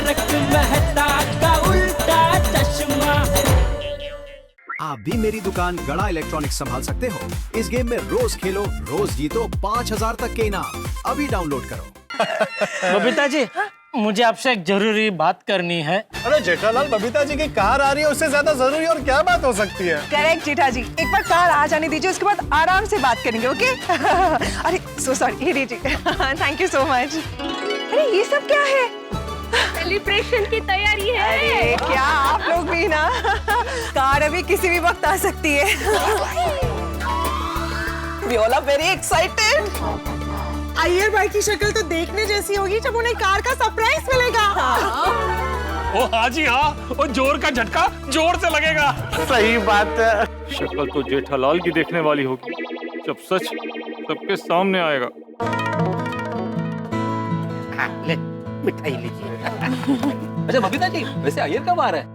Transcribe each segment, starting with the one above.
तारक मेहता का उल्टा चश्मा। आप भी मेरी दुकान गड़ा इलेक्ट्रॉनिक्स संभाल सकते हो। इस गेम में रोज खेलो, रोज जीतो 5000 तक के इनाम। अभी डाउनलोड करो। बबीता जी, मुझे आपसे एक जरूरी बात करनी है। अरे जेठालाल, बबीता जी की कार आ रही है, उससे ज्यादा जरूरी और क्या बात हो सकती है? करेक्ट जेठा जी, एक बार कार आ जाने दीजिए, उसके बाद आराम से बात करेंगे, ओके? अरे सो सॉरी, ये लीजिए। Thank you so much. अरे ये सब क्या है? सेलिब्रेशन की तैयारी है। अरे क्या आप लोग भी ना, कार अभी किसी भी वक्त आ सकती है। We all are very excited। Iyer भाई की शक्ल तो देखने जैसी होगी जब उन्हें कार का सरप्राइज मिलेगा। ओ हाँ जी हाँ, वो जोर का झटका जोर से लगेगा। सही बात है। शक्ल तो जेठालाल की देखने वाली होगी जब सच सबके सामने आएगा। ले मिठाई लीजिए। अच्छा बबीता जी, वैसे अय्यर कब आ रहा है?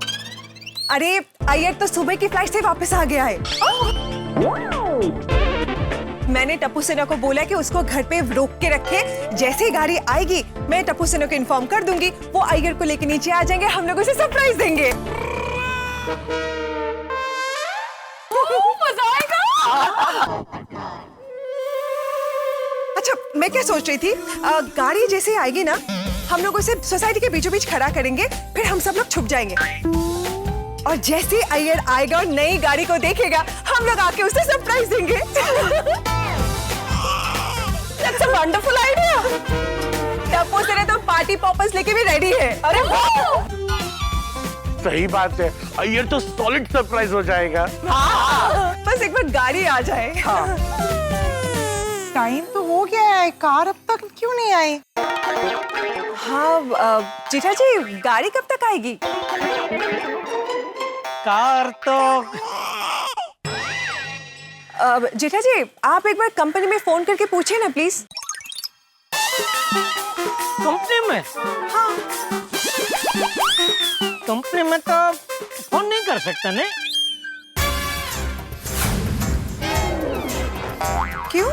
अरे अय्यर तो सुबह की फ्लाइट से वापस आ गया है। मैंने टप्पू सेना को बोला कि उसको घर पे रोक के रखे, जैसे ही गाड़ी आएगी मैं टप्पू सेना को इन्फॉर्म कर दूंगी, वो अय्यर को लेके नीचे आ जाएंगे, हम लोग उसे सरप्राइज देंगे। मजा आएगा। अच्छा मैं क्या सोच रही थी, गाड़ी जैसे आएगी ना, हम लोग उसे सोसाइटी के बीचों बीच खड़ा करेंगे, फिर हम सब लोग छुप जाएंगे, और जैसे ही अय्यर आएगा और नई गाड़ी को देखेगा, हम लोग आके उसे सरप्राइज देंगे। That's a wonderful idea। Tappu से तो पार्टी पॉपर्स लेके भी रेडी है। अरे सही बात है, अय्यर तो सॉलिड सरप्राइज हो जाएगा। हाँ, बस एक बार गाड़ी आ जाए। टाइम तो हो गया है, कार अब तक क्यों नहीं आई? हाँ जेठा जी, गाड़ी कब तक आएगी? कार तो जेठा जी, आप एक बार कंपनी में फोन करके पूछे ना प्लीज। कंपनी में? हाँ। कंपनी में तो फोन नहीं कर सकता ने। क्यों?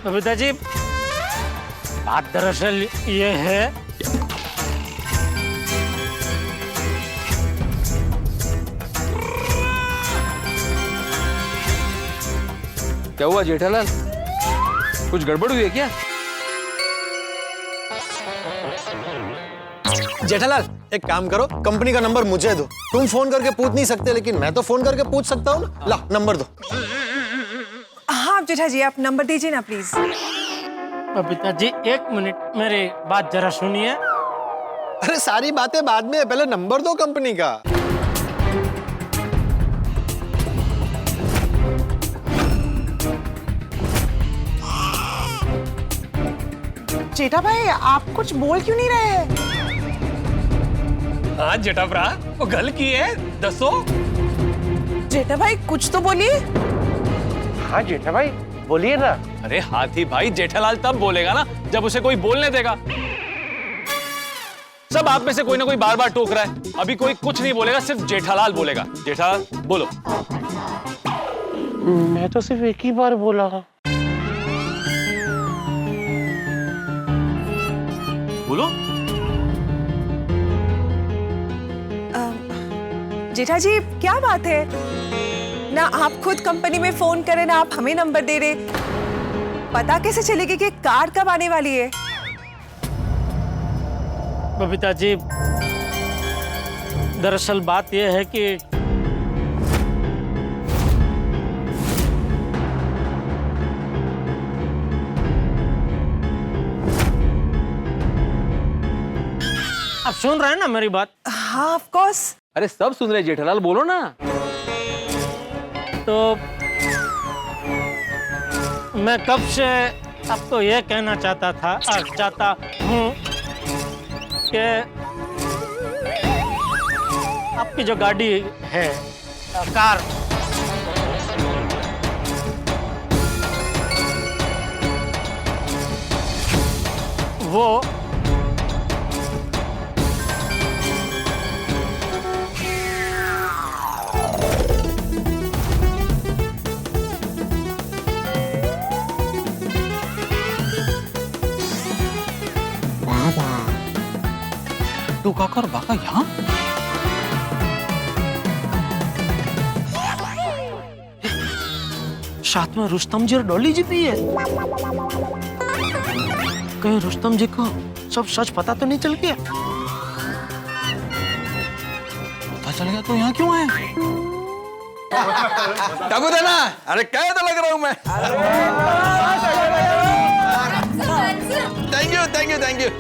बबीता जी, बात दरअसल ये है, क्या हुआ जेठालाल, कुछ गड़बड़ हुई है क्या? जेठालाल एक काम करो, कंपनी का नंबर मुझे दो। तुम फोन करके पूछ नहीं सकते, लेकिन मैं तो फोन करके पूछ सकता हूँ ना। ला नंबर दो। हाँ जेठा जी, आप नंबर दीजिए ना प्लीज। बबीता जी एक मिनट, मेरी बात जरा सुनिए। अरे सारी बातें बाद में, पहले नंबर दो कंपनी का। जेठा भाई, आप कुछ बोल क्यों नहीं रहे हैं? हाँ जेठा भरा, वो गल की है, दसो। जेठा भाई कुछ तो बोलिए। हाँ जेठा भाई बोलिए ना। अरे हाथी भाई, जेठालाल तब बोलेगा ना जब उसे कोई बोलने देगा। सब आप में से कोई ना कोई बार बार टोक रहा है, अभी कोई कुछ नहीं बोलेगा, सिर्फ जेठालाल बोलेगा। जेठालाल बोलो। मैं तो सिर्फ एक ही बार बोला। बोलो। जेठा जी क्या बात है, ना आप खुद कंपनी में फोन करें ना आप हमें नंबर दे रहे, पता कैसे चलेगी कि कार कब आने वाली है? बबीता जी, दरअसल बात यह है कि आप सुन रहे हैं ना मेरी बात? हाँ ऑफ कोर्स। अरे सब सुन रहे जेठालाल, बोलो ना। तो मैं कब से आपको यह कहना चाहता हूँ कि आपकी जो गाड़ी है, कार, वो लड्डू काका और बाका यहाँ? साथ में रुस्तम जी और डॉली जी भी है। कहीं रुस्तम जी को सब सच पता तो नहीं चल गया? पता चल गया तो यहाँ क्यों आए? टाकू देना। अरे क्या तो लग रहा हूँ मैं। Thank you thank you thank you.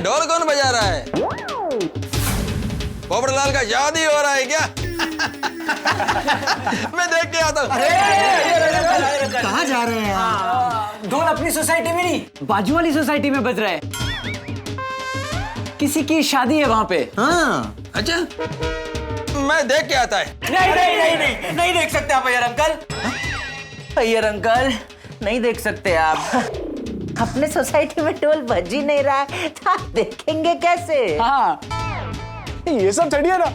ढोल कौन बजा रहा है? पोपटलाल का शादी हो रहा है क्या? मैं देख के आता हूँ। कहाँ जा रहे हैं आप? ढोल अपनी सोसाइटी में नहीं, बाजू वाली सोसाइटी में बज रहा है। किसी की शादी है वहाँ पे। हाँ। अच्छा, मैं देख के आता है। नहीं देख सकते आप अय्यर अंकल। अय्यर अंकल नहीं देख सकते आप। अपने सोसाइटी में ढोल बज ही नहीं रहा है तो आप देखेंगे कैसे? हाँ। ये सब छोड़िए ना,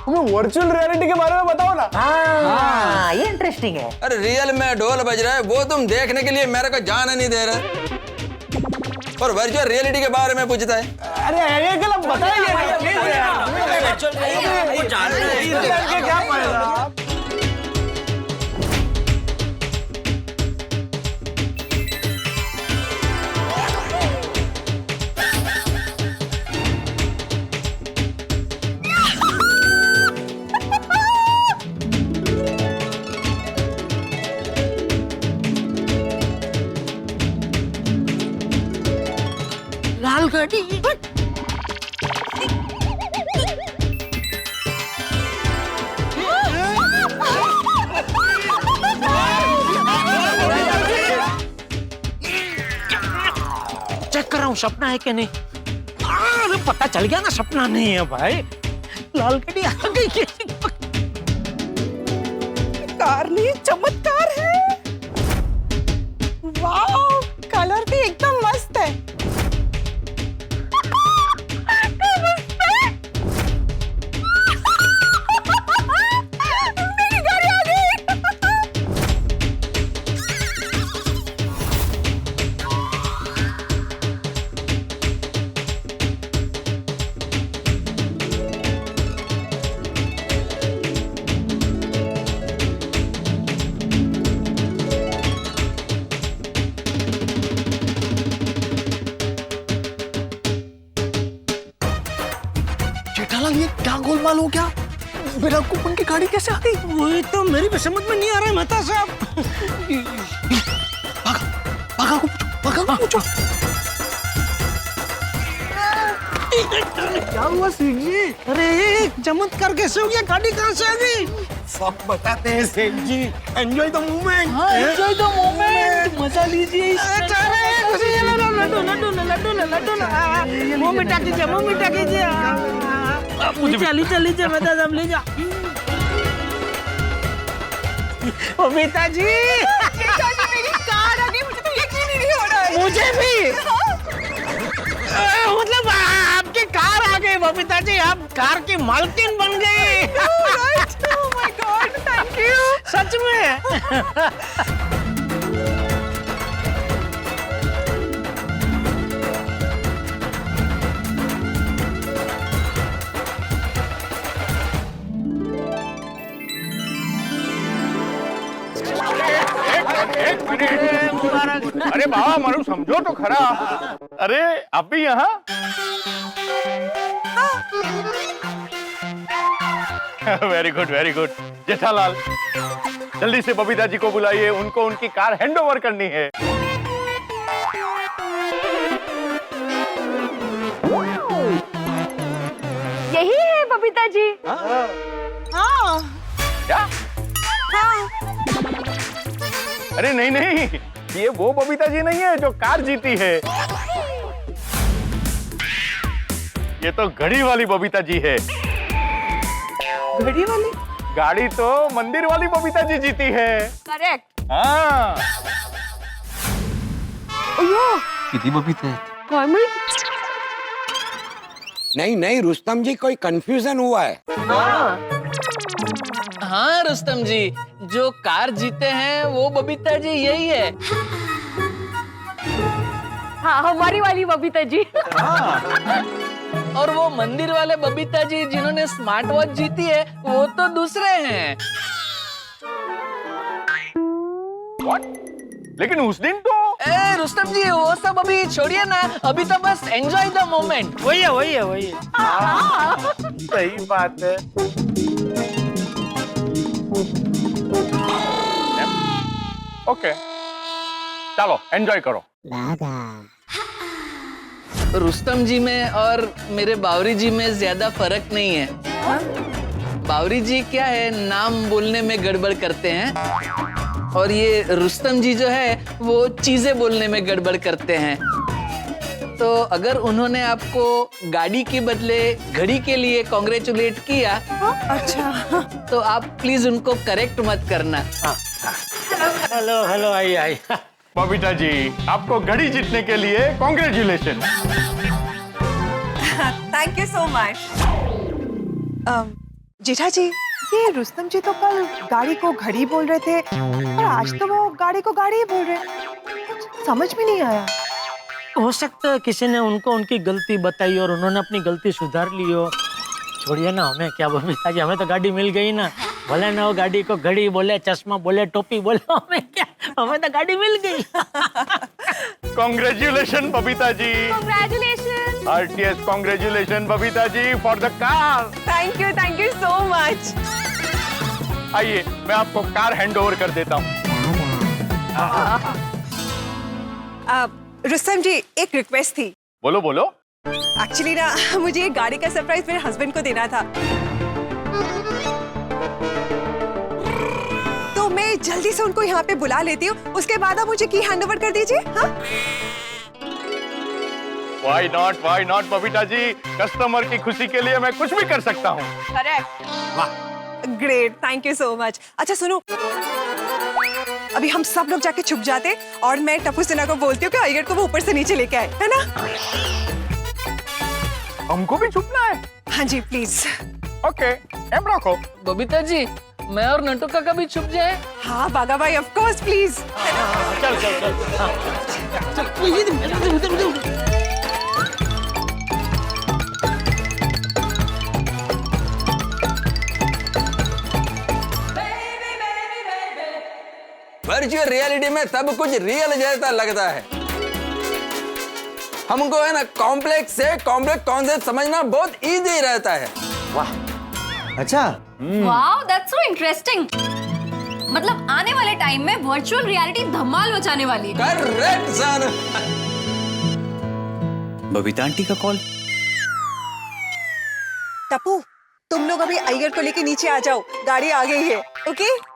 हमें वर्चुअल रियलिटी के बारे में बताओ ना। हाँ, ये इंटरेस्टिंग है। अरे रियल में ढोल बज रहा है वो तुम देखने के लिए मेरे को जाने नहीं दे रहे और वर्चुअल रियलिटी के बारे में पूछता है। अरे ये गलत बताइए क्या पड़ेगा? लाल गाड़ी। चेक कर रहा हूँ सपना है क्या नहीं। अरे पता चल गया ना सपना नहीं है भाई। लाल गाड़ी आ गई। कारली चमत्कार है। वाह, कलर भी एकदम मस्त है। मेरी गाड़ी आ गई। जेठालाल ये क्या गोलमाल हो गया? मेरा कूपन की गाड़ी कैसे आ गई? वही तो मेरी भी समझ में नहीं आ रहा है मेहता साहब। भागा को पूछो। क्या हुआ सेठ जी? अरे चमत्कार कैसे हो गया? गाड़ी कहाँ से आ गई? सब बताते हैं सेठ जी। Enjoy the moment. Enjoy the moment, मजा लीजिए। लड्डू मुंह मिठा कीजिए। लीजिए मेहता साहब ले जा। बबीता जी, मेरी कार आ गई। मुझे तो यकीन ही नहीं हो रहा है। मुझे भी। मतलब आपकी कार आ गई बबीता जी, आप कार की मालकिन बन गई। Oh my God, thank you. सच में। अरे बाबा मारू समझो तो खरा। अरे आप भी यहाँ? Very good very good. Jethalal जल्दी से बबीता जी को बुलाइए, उनको उनकी कार हैंडओवर करनी है। यही है बबीता जी। हाँ। क्या? हाँ। अरे नहीं नहीं, ये वो बबीता जी नहीं है जो कार जीती है। ये तो घड़ी वाली बबीता जी है। घड़ी वाली? गाड़ी तो मंदिर वाली बबीता जी जीती है। करेक्ट। हाँ। कितनी बबीता है? नहीं नहीं रुस्तम जी, कोई कंफ्यूजन हुआ है। हाँ रुस्तम जी, जो कार जीते हैं वो बबीता जी यही है। हाँ, हमारी वाली बबीता जी। और वो मंदिर वाले बबीता जी जिन्होंने स्मार्ट वॉच जीती है वो तो दूसरे हैं। What? लेकिन उस दिन तो ए रुस्तम जी, वो सब अभी छोड़िए ना, अभी तो बस एंजॉय द मोमेंट। वही है। सही बात है। ओके, चलो एंजॉय करो। रुस्तम जी में और मेरे बावरी जी में ज्यादा फर्क नहीं है। बावरी जी क्या है, नाम बोलने में गड़बड़ करते हैं, और ये रुस्तम जी जो है वो चीजें बोलने में गड़बड़ करते हैं। तो अगर उन्होंने आपको गाड़ी के बदले घड़ी के लिए कॉन्ग्रेचुलेट किया, अच्छा, तो आप प्लीज उनको करेक्ट मत करना। हेलो आई। बबीता जी, आपको घड़ी जीतने के लिए congratulation. Thank you so much. Jetha ji, ये रुस्तम जी तो कल गाड़ी को घड़ी बोल रहे थे और आज तो वो गाड़ी को गाड़ी ही बोल रहे हैं। कुछ समझ में नहीं आया। हो सकता है किसी ने उनको उनकी गलती बताई और उन्होंने अपनी गलती सुधार ली हो। छोड़िए ना, हमें क्या बबीता जी, हमें तो गाड़ी मिल गई ना। भले ना वो गाड़ी को घड़ी बोले, चश्मा बोले, टोपी बोले, हमें क्या, हमें तो गाड़ी मिल गई। कॉन्ग्रेचुलेशन बबीता जी। Congratulations. आरटीएस congratulation Babita ji for the car. Thank you so much. आइए, मैं आपको कार हैंड ओवर कर देता हूँ। रुस्तम जी, एक रिक्वेस्ट थी। बोलो। एक्चुअली ना, मुझे एक गाड़ी का सरप्राइज मेरे हस्बैंड को देना था, तो मैं जल्दी से उनको यहाँ पे बुला लेती हूँ, उसके बाद आप मुझे की हैंड ओवर कर दीजिए। हाँ? Why not Babita ji, customer की खुशी के लिए मैं कुछ भी कर सकता हूँ। Correct. Great, thank you so much. अच्छा सुनो, अभी हम सब लोग जाके छुप जाते और मैं टप्पू सिन्हा को बोलती हूँ कि अय्यर को वो ऊपर से नीचे लेके आए, है ना? हमको भी छुपना है? हाँ जी, प्लीज। ओके, एम रखो। बबीता जी, मैं और नटू का कभी छुप जाए? हाँ बागा भाई, ऑफ कोर्स, प्लीज। चल। वर्चुअल रियलिटी में सब कुछ रियल जैसा लगता है। हमको है ना कॉम्प्लेक्स से कॉम्प्लेक्स कॉन्सेप्ट समझना बहुत इजी रहता है। वाह, अच्छा। Wow, that's so interesting. मतलब आने वाले टाइम में वर्चुअल रियलिटी धमाल मचाने वाली है। करेक्ट सन। बबीता आंटी का कॉल। टप्पू, तुम लोग अभी अय्यर को लेके नीचे आ जाओ, गाड़ी आ गई है। ओके,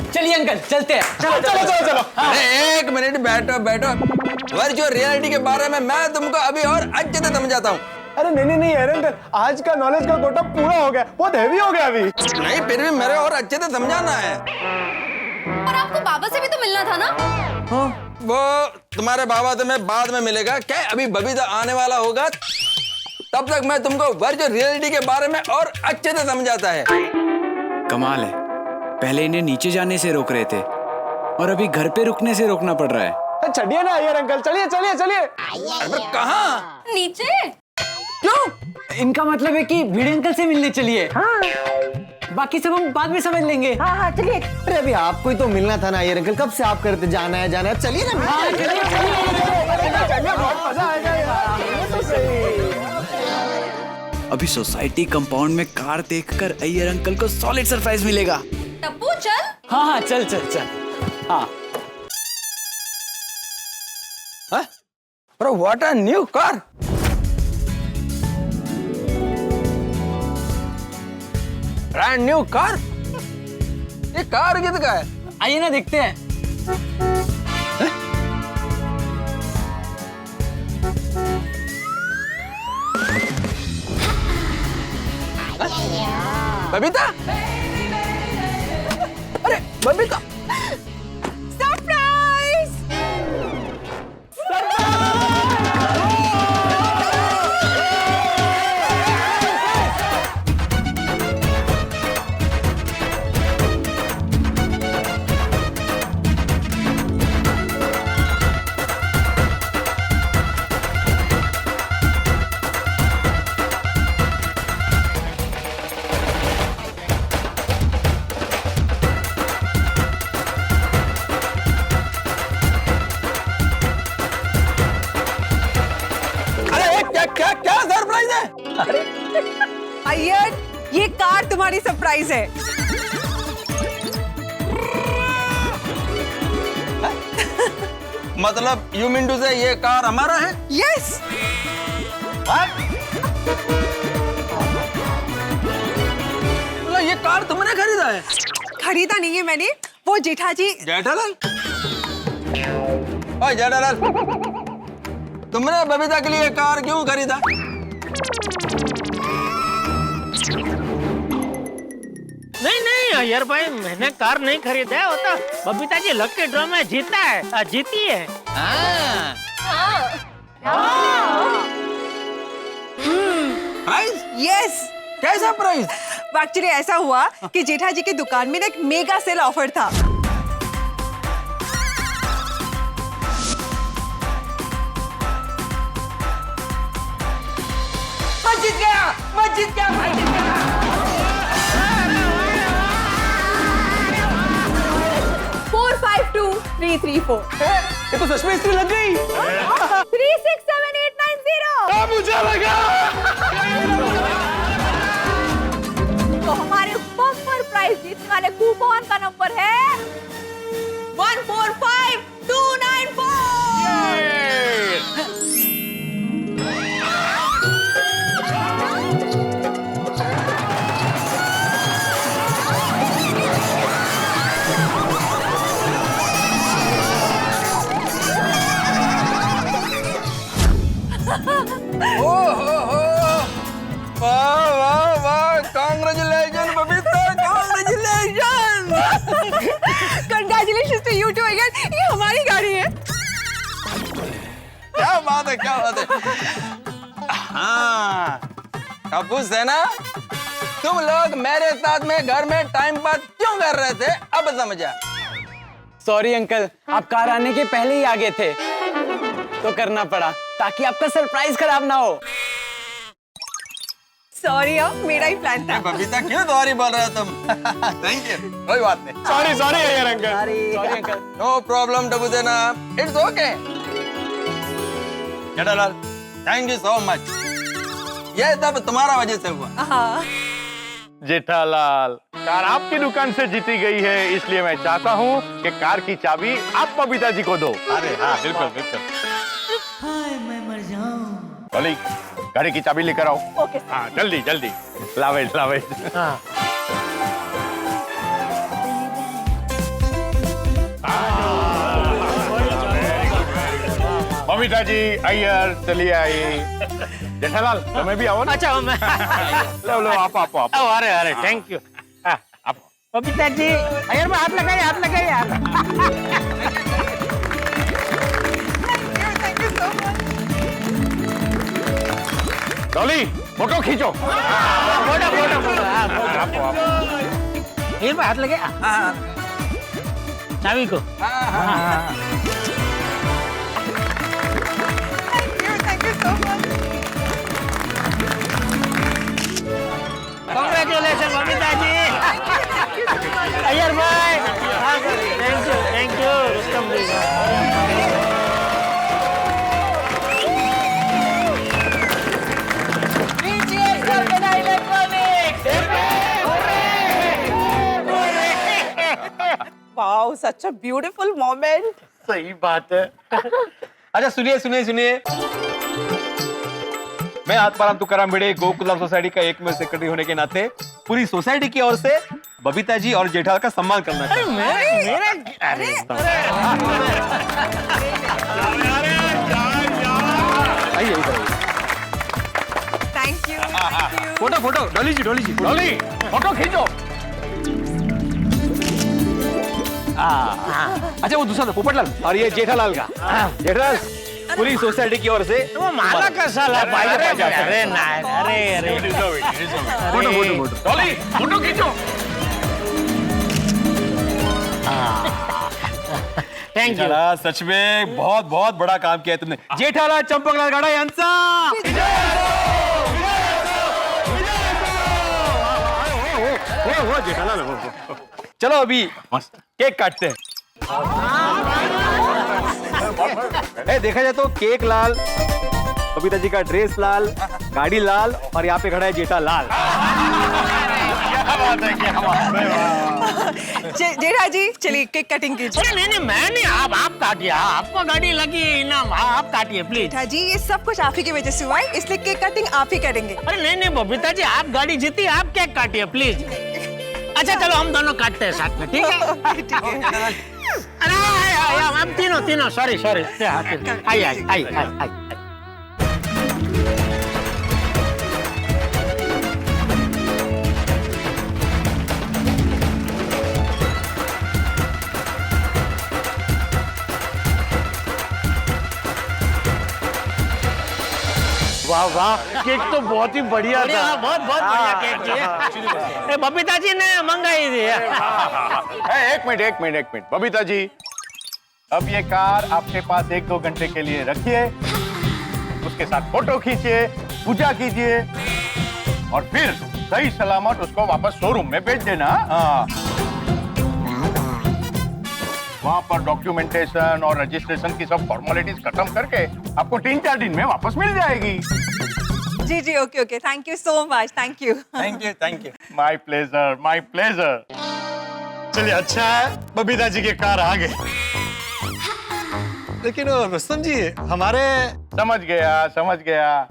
चलिए अंकल, चलते हैं। चलो। अरे एक मिनट, बैठो। वर्चुअल रियलिटी के बारे में मैं तुमको अभी और अच्छे से समझाता हूँ। अरे नहीं अंकल, आज का नॉलेज का कोटा पूरा हो गया, बहुत हैवी हो गया अभी। नहीं, फिर भी मेरे और अच्छे से समझाना है। पर आपको बाबा से भी तो मिलना था ना? हाँ, वो तुम्हारे बाबा तुम्हें बाद में मिलेगा। क्या अभी बबीता आने वाला होगा, तब तक मैं तुमको वर्चुअल रियलिटी के बारे में और अच्छे से समझाता है। कमाल है, पहले इन्हें नीचे जाने से रोक रहे थे और अभी घर पे रुकने से रोकना पड़ रहा है। चलिए ना अय्यर अंकल, चलिए। अरे कहाँ? नीचे? क्यों? इनका मतलब है कि भिड़े अंकल से मिलने चलिए। हाँ। बाकी सब हम बाद में समझ लेंगे। हाँ, चलिए। अरे अभी आपको ही तो मिलना था ना अय्यर अंकल, कब से आप करते जाना है, चलिए ना। अभी सोसाइटी कंपाउंड में कार देखकर अय्यर अंकल को सॉलिड सरप्राइज मिलेगा। टप्पू चल। हाँ, चल। हाँ। Bro, what a new car! Brand new car? ये कार किसका है? आइए ना, देखते हैं। बबीता, अरे बबीता, सरप्राइज! क्या सरप्राइज है? अय्यर, ये कार तुम्हारी सरप्राइज है। मतलब यू मीन टू से ये कार हमारा है? यस। मतलब ये कार तुमने खरीदा है? खरीदा नहीं है मैंने, वो जेठाजी। जेठालाल? ओए जेठालाल, तुमने बबीता के लिए कार क्यों खरीदा? नहीं यार भाई, मैंने कार नहीं खरीदा है, वो तो बबीता जी लकी ड्रॉ में जीता है, जीती है। प्राइस? यस। कैसा प्राइस? एक्चुअली ऐसा हुआ कि जेठाजी की दुकान में ना एक मेगा सेल ऑफर था। मैं जीत गया भाई, जीत गया। 452334। ये तो सच में इस्त्री लग गई। 367890। मुझे लगा। तो हमारे बम्पर प्राइज जीतने वाले कूपन का नंबर है 145294। वाह वाह वाह, congratulation Babita, congratulation. Congratulation to you too again, ये हमारी गाड़ी है। क्या बात है, क्या बात है। हाँ, कपूर सेना, तुम लोग मेरे साथ में घर में टाइम पास क्यों कर रहे थे, अब समझा। सॉरी अंकल, आप कार आने के पहले ही आ गए थे, तो करना पड़ा ताकि आपका सरप्राइज खराब ना हो। सॉरी, मेरा ही प्लान था। बबीता क्यों सॉरी बोल रहे हो तुम? थैंक यू, कोई बात नहीं। सॉरी यार uncle. Sorry uncle. No problem टबू देना, it's okay. Jethalal, thank you so much. ये सब तुम्हारा वजह से हुआ। हाँ। जेठालाल, कार आपकी दुकान से जीती गई है, इसलिए मैं चाहता हूँ कि कार की चाबी आप बबीता जी को दो। अरे हाँ, बिल्कुल बिल्कुल। मैं मर जाऊं। चलिए, गाड़ी की चाबी लेकर आओ। ओके। हाँ, जल्दी जल्दी। लावेज लावेज। हाँ। बबीता जी, अय्यर, चलिए आइए। जेठालाल, तुम्हें भी आओ ना। अच्छा, मैं लो आप। अरे थैंक यू। आप बबीता जी, अयर में हाथ लगाइए, हाथ लगाइए आप। Thank you so much. Dolly, photo खींचो। फोटो। अयर में हाथ लगे चाबी को। Thank you so much. Congratulation Babita ji. Iyer भाई, thank you Rustam ji. Wow, such a beautiful moment. सही बात है। अच्छा सुनिए, मैं आत्माराम तुकाराम भिड़े गोकुलम सोसाइटी का एक में सेक्रेटरी होने के नाते पूरी सोसाइटी की ओर से बबीता जी और जेठालाल का सम्मान करना चाहता हूं। Thank you. Photo photo Dolly ji Dolly photo खींचो। अच्छा वो दूसरा था पोपटलाल और ये जेठालाल का। जेठालाल पूरी सोसाइटी की ओर से वो माला का साला भाई। अरे ना, अरे photo photo photo Dolly photo खींचो। Thank you. जेठालाल सच में बहुत बहुत बड़ा काम किया है तुमने। जेठालाल चंपकलाल गड़ा यांचा। वो जेठालाल चलो अभी केक काटते हैं। देखा जाए तो केक लाल, बबीता जी का ड्रेस लाल, गाड़ी लाल और यहाँ पे खड़ा है जेठालाल। जेठा जी चलिए केक कटिंग कीजिए। नहीं मैं नहीं, आप काटिए। आपको गाड़ी लगी इनाम, आप काटिए प्लीज। जेठा जी ये सब कुछ आप ही की वजह से हुआ है, इसलिए केक कटिंग आप ही करेंगे। अरे नहीं बबीता जी, आप गाड़ी जीती, आप केक काटिए प्लीज। अच्छा चलो हम दोनों काटते हैं साथ में, ठीक है? अरे हम तीनों सॉरी आई। वाह वाह, केक तो बहुत ही बढ़िया था। बहुत बढ़िया केक जी। बबीता जी ने मंगाई थी। एक मिनट बबीता जी, अब ये कार आपके पास 1-2 घंटे के लिए रखिए, उसके साथ फोटो खींचिए, पूजा कीजिए और फिर सही सलामत उसको वापस शोरूम में भेज देना। वहाँ पर डॉक्यूमेंटेशन और रजिस्ट्रेशन की सब फॉर्मेलिटीज खत्म करके आपको 3-4 दिन में वापस मिल जाएगी। जी okay thank you so much. Thank you. My pleasure. चलिए अच्छा है बबीता जी के कार आ गए, लेकिन रुस्तम जी हमारे। समझ गया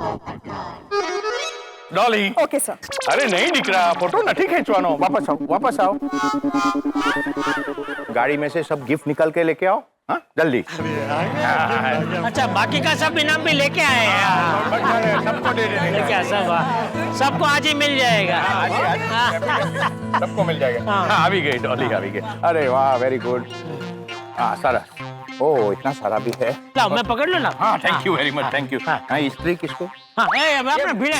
डॉली। Okay sir. अरे नहीं दिख रहा फोटो, नहीं खींचवानो। वापस आओ। गाड़ी में से सब गिफ्ट निकल के लेके आओ। हाँ जल्दी। अच्छा बाकी का सब इनाम भी लेके आए हैं। सबको दे देंगे। क्या सबको आज ही मिल जाएगा। सबको मिल जाएगा। हाँ अभी गई डॉली, अभी गई। अरे वाह वेरी गुड। सारा ओ इतना सारा भी है। लाओ मैं पकड़ लूं ना। हाँ thank you very much, thank you. हाँ स्त्री किसको? हाँ अपने भिड़े।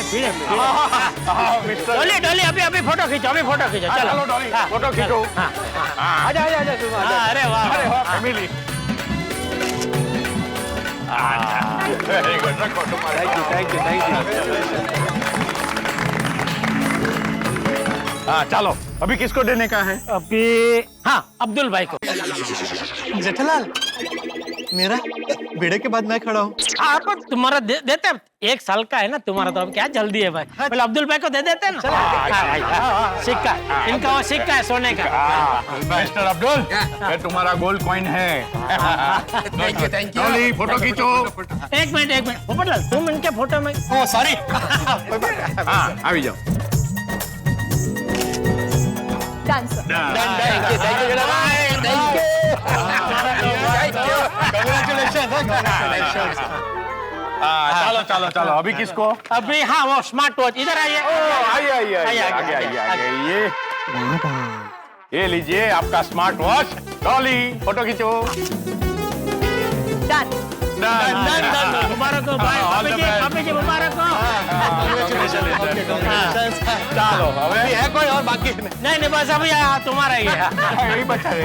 डॉली अभी फोटो खींचो, चलो डॉली फोटो खींचो। आजा अरे वाह फैमिली। वेरी गुड, रखो तुम्हारे। Thank you. हाँ चलो अभी किसको देने का है? अभी हाँ अब्दुल भाई को। जेठालाल मेरा बेड़े के बाद मैं खड़ा हूँ। आप तुम्हारा देते हैं, 1 साल का है ना तुम्हारा, तो अब क्या जल्दी है भाई। पहले अब्दुल भाई को दे देते हैं ना। सिक्का इनका, वो सिक्का है सोने का। मिस्टर अब्दुल ये तुम्हारा गोल्ड कॉइन है। Thank you. फोटो खींचो। एक मिनट पोपटलाल, तुम इनके फोटो में। सॉरी। हाँ अभी जाओ। चलो अभी किसको? अभी हाँ वो स्मार्ट वॉच। इधर आइए। आइए। ये लीजिए आपका स्मार्ट वॉच। डॉली फोटो खींचो। मुबारक हो भाई। पापी जी मुबारक हो। चलो अभी है कोई और बाकी? नहीं बस अभी तुम्हारा ही है। यही बचा है।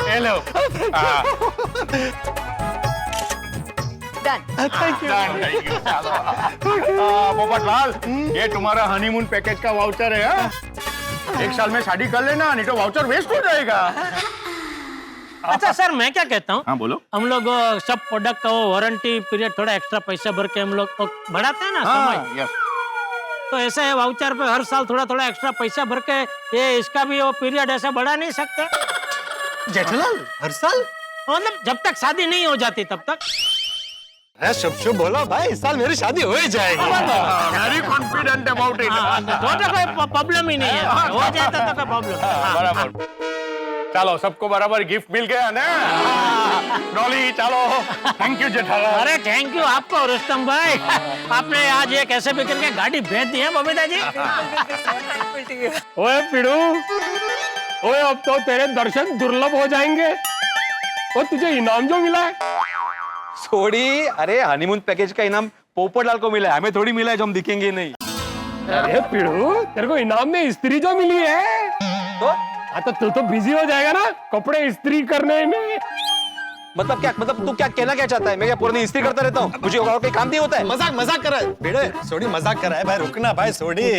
हेलो। पोपटलाल ये तुम्हारा हनीमून पैकेज का वाउचर है। 1 साल में शादी कर लेना, नहीं तो वाउचर वेस्ट हो जाएगा। अच्छा सर मैं क्या कहता हूँ, हाँ बोलो। हम लोग सब प्रोडक्ट का वारंटी पीरियड थोड़ा एक्स्ट्रा पैसा भर के हम लोग तो बढ़ाते हैं ना समय। यस। तो ऐसा है वाउचर पे हर साल थोड़ा एक्स्ट्रा पैसा भर के ये इसका भी वो पीरियड ऐसा बढ़ा नहीं सकते? जेठालाल हर साल? मतलब जब तक शादी नहीं हो जाती तब तक। शुभ बोला भाई, इस साल मेरी शादी हो ही जाएगी। Very confident about it. तो कोई प्रॉब्लम ही नहीं है, हो जाता तो कोई प्रॉब्लम। बराबर। चलो सबको बराबर गिफ्ट मिल गया ना। डॉली चलो। Thank you Jethalal. अरे थैंक यू आपको रुस्तम भाई, आपने आज ये कैसे भी करके गाड़ी भेज दी है बबीता जी। ओए पिड़ू, ओए अब तो तेरे दर्शन दुर्लभ हो जाएंगे। और तुझे इनाम जो मिला है। सोडी, अरे हनीमून पैकेज का इनाम पोपटलाल को मिला है, हमें थोड़ी मिला है जो हम दिखेंगे नहीं। अरे पिड़ू, तेरे को इनाम में इस्त्री जो मिली है तो हाँ तो तू तो बिजी हो जाएगा ना कपड़े इस्त्री करने में। मतलब क्या, मतलब तू क्या कहना क्या चाहता है? मैं क्या पूरे दिन इस्त्री करता रहता हूँ? मुझे और कोई काम नहीं होता है? मजाक कर रहा है बेड़े, सोडी मजाक कर रहा है भाई, रुकना भाई सोडी।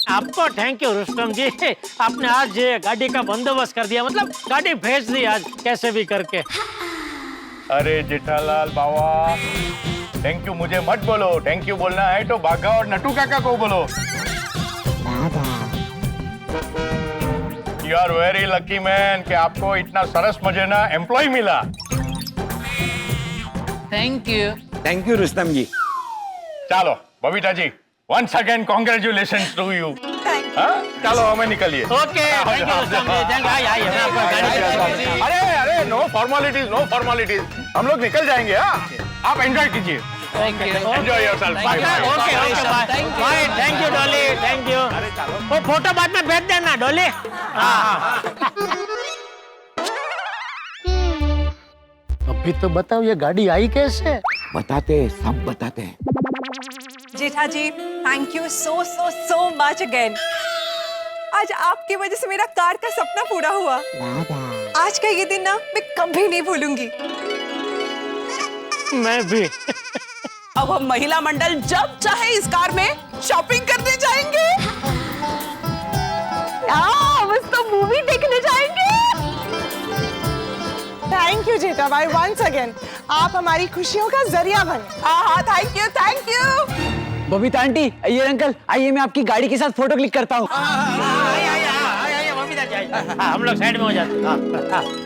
आपको थैंक यू रुस्तम जी, आपने आज ये गाड़ी का बंदोबस्त कर दिया, मतलब गाड़ी भेज दी आज कैसे भी करके। अरे जेठालाल बाबा, थैंक यू मुझे मत बोलो, थैंक यू बोलना है तो बाघा और नटू काका को बोलो। You are very lucky man कि आपको इतना सरस मजे ना एम्प्लॉय मिला। Thank you. Thank you Rustam ji. चलो बबीता जी, once again congratulations to you। चलो हमें निकलिए। Okay, thank you Rustam ji, thank you. अरे नो फॉर्मेलिटीज, नो फॉर्मेलिटीज, हम लोग निकल जाएंगे। आप एंजॉय कीजिए। Thank you. Enjoy yourself. Bye bye. Okay okay bye. Thank you Dolly, thank you. वो फोटो बाद में भेज देना डॉली। हाँ। अभी तो बताओ ये गाड़ी आई कैसे? बताते, सब बताते। Jetha ji, thank you so so so much again. आज आपकी वजह से मेरा कार का सपना पूरा हुआ। आज का ये दिन ना मैं कभी नहीं भूलूंगी। मैं भी। अब हम महिला मंडल जब चाहे इस कार में शॉपिंग करने जाएंगे। हम इस तो मूवी देखने जाएंगे। थैंक यू जेठा भाई, वंस अगेन आप हमारी खुशियों का जरिया बने। हाँ, thank you thank you. Babita aunty, ये अंकल आइए, मैं आपकी गाड़ी के साथ फोटो क्लिक करता हूँ। हम लोग साइड में हो जाते हैं।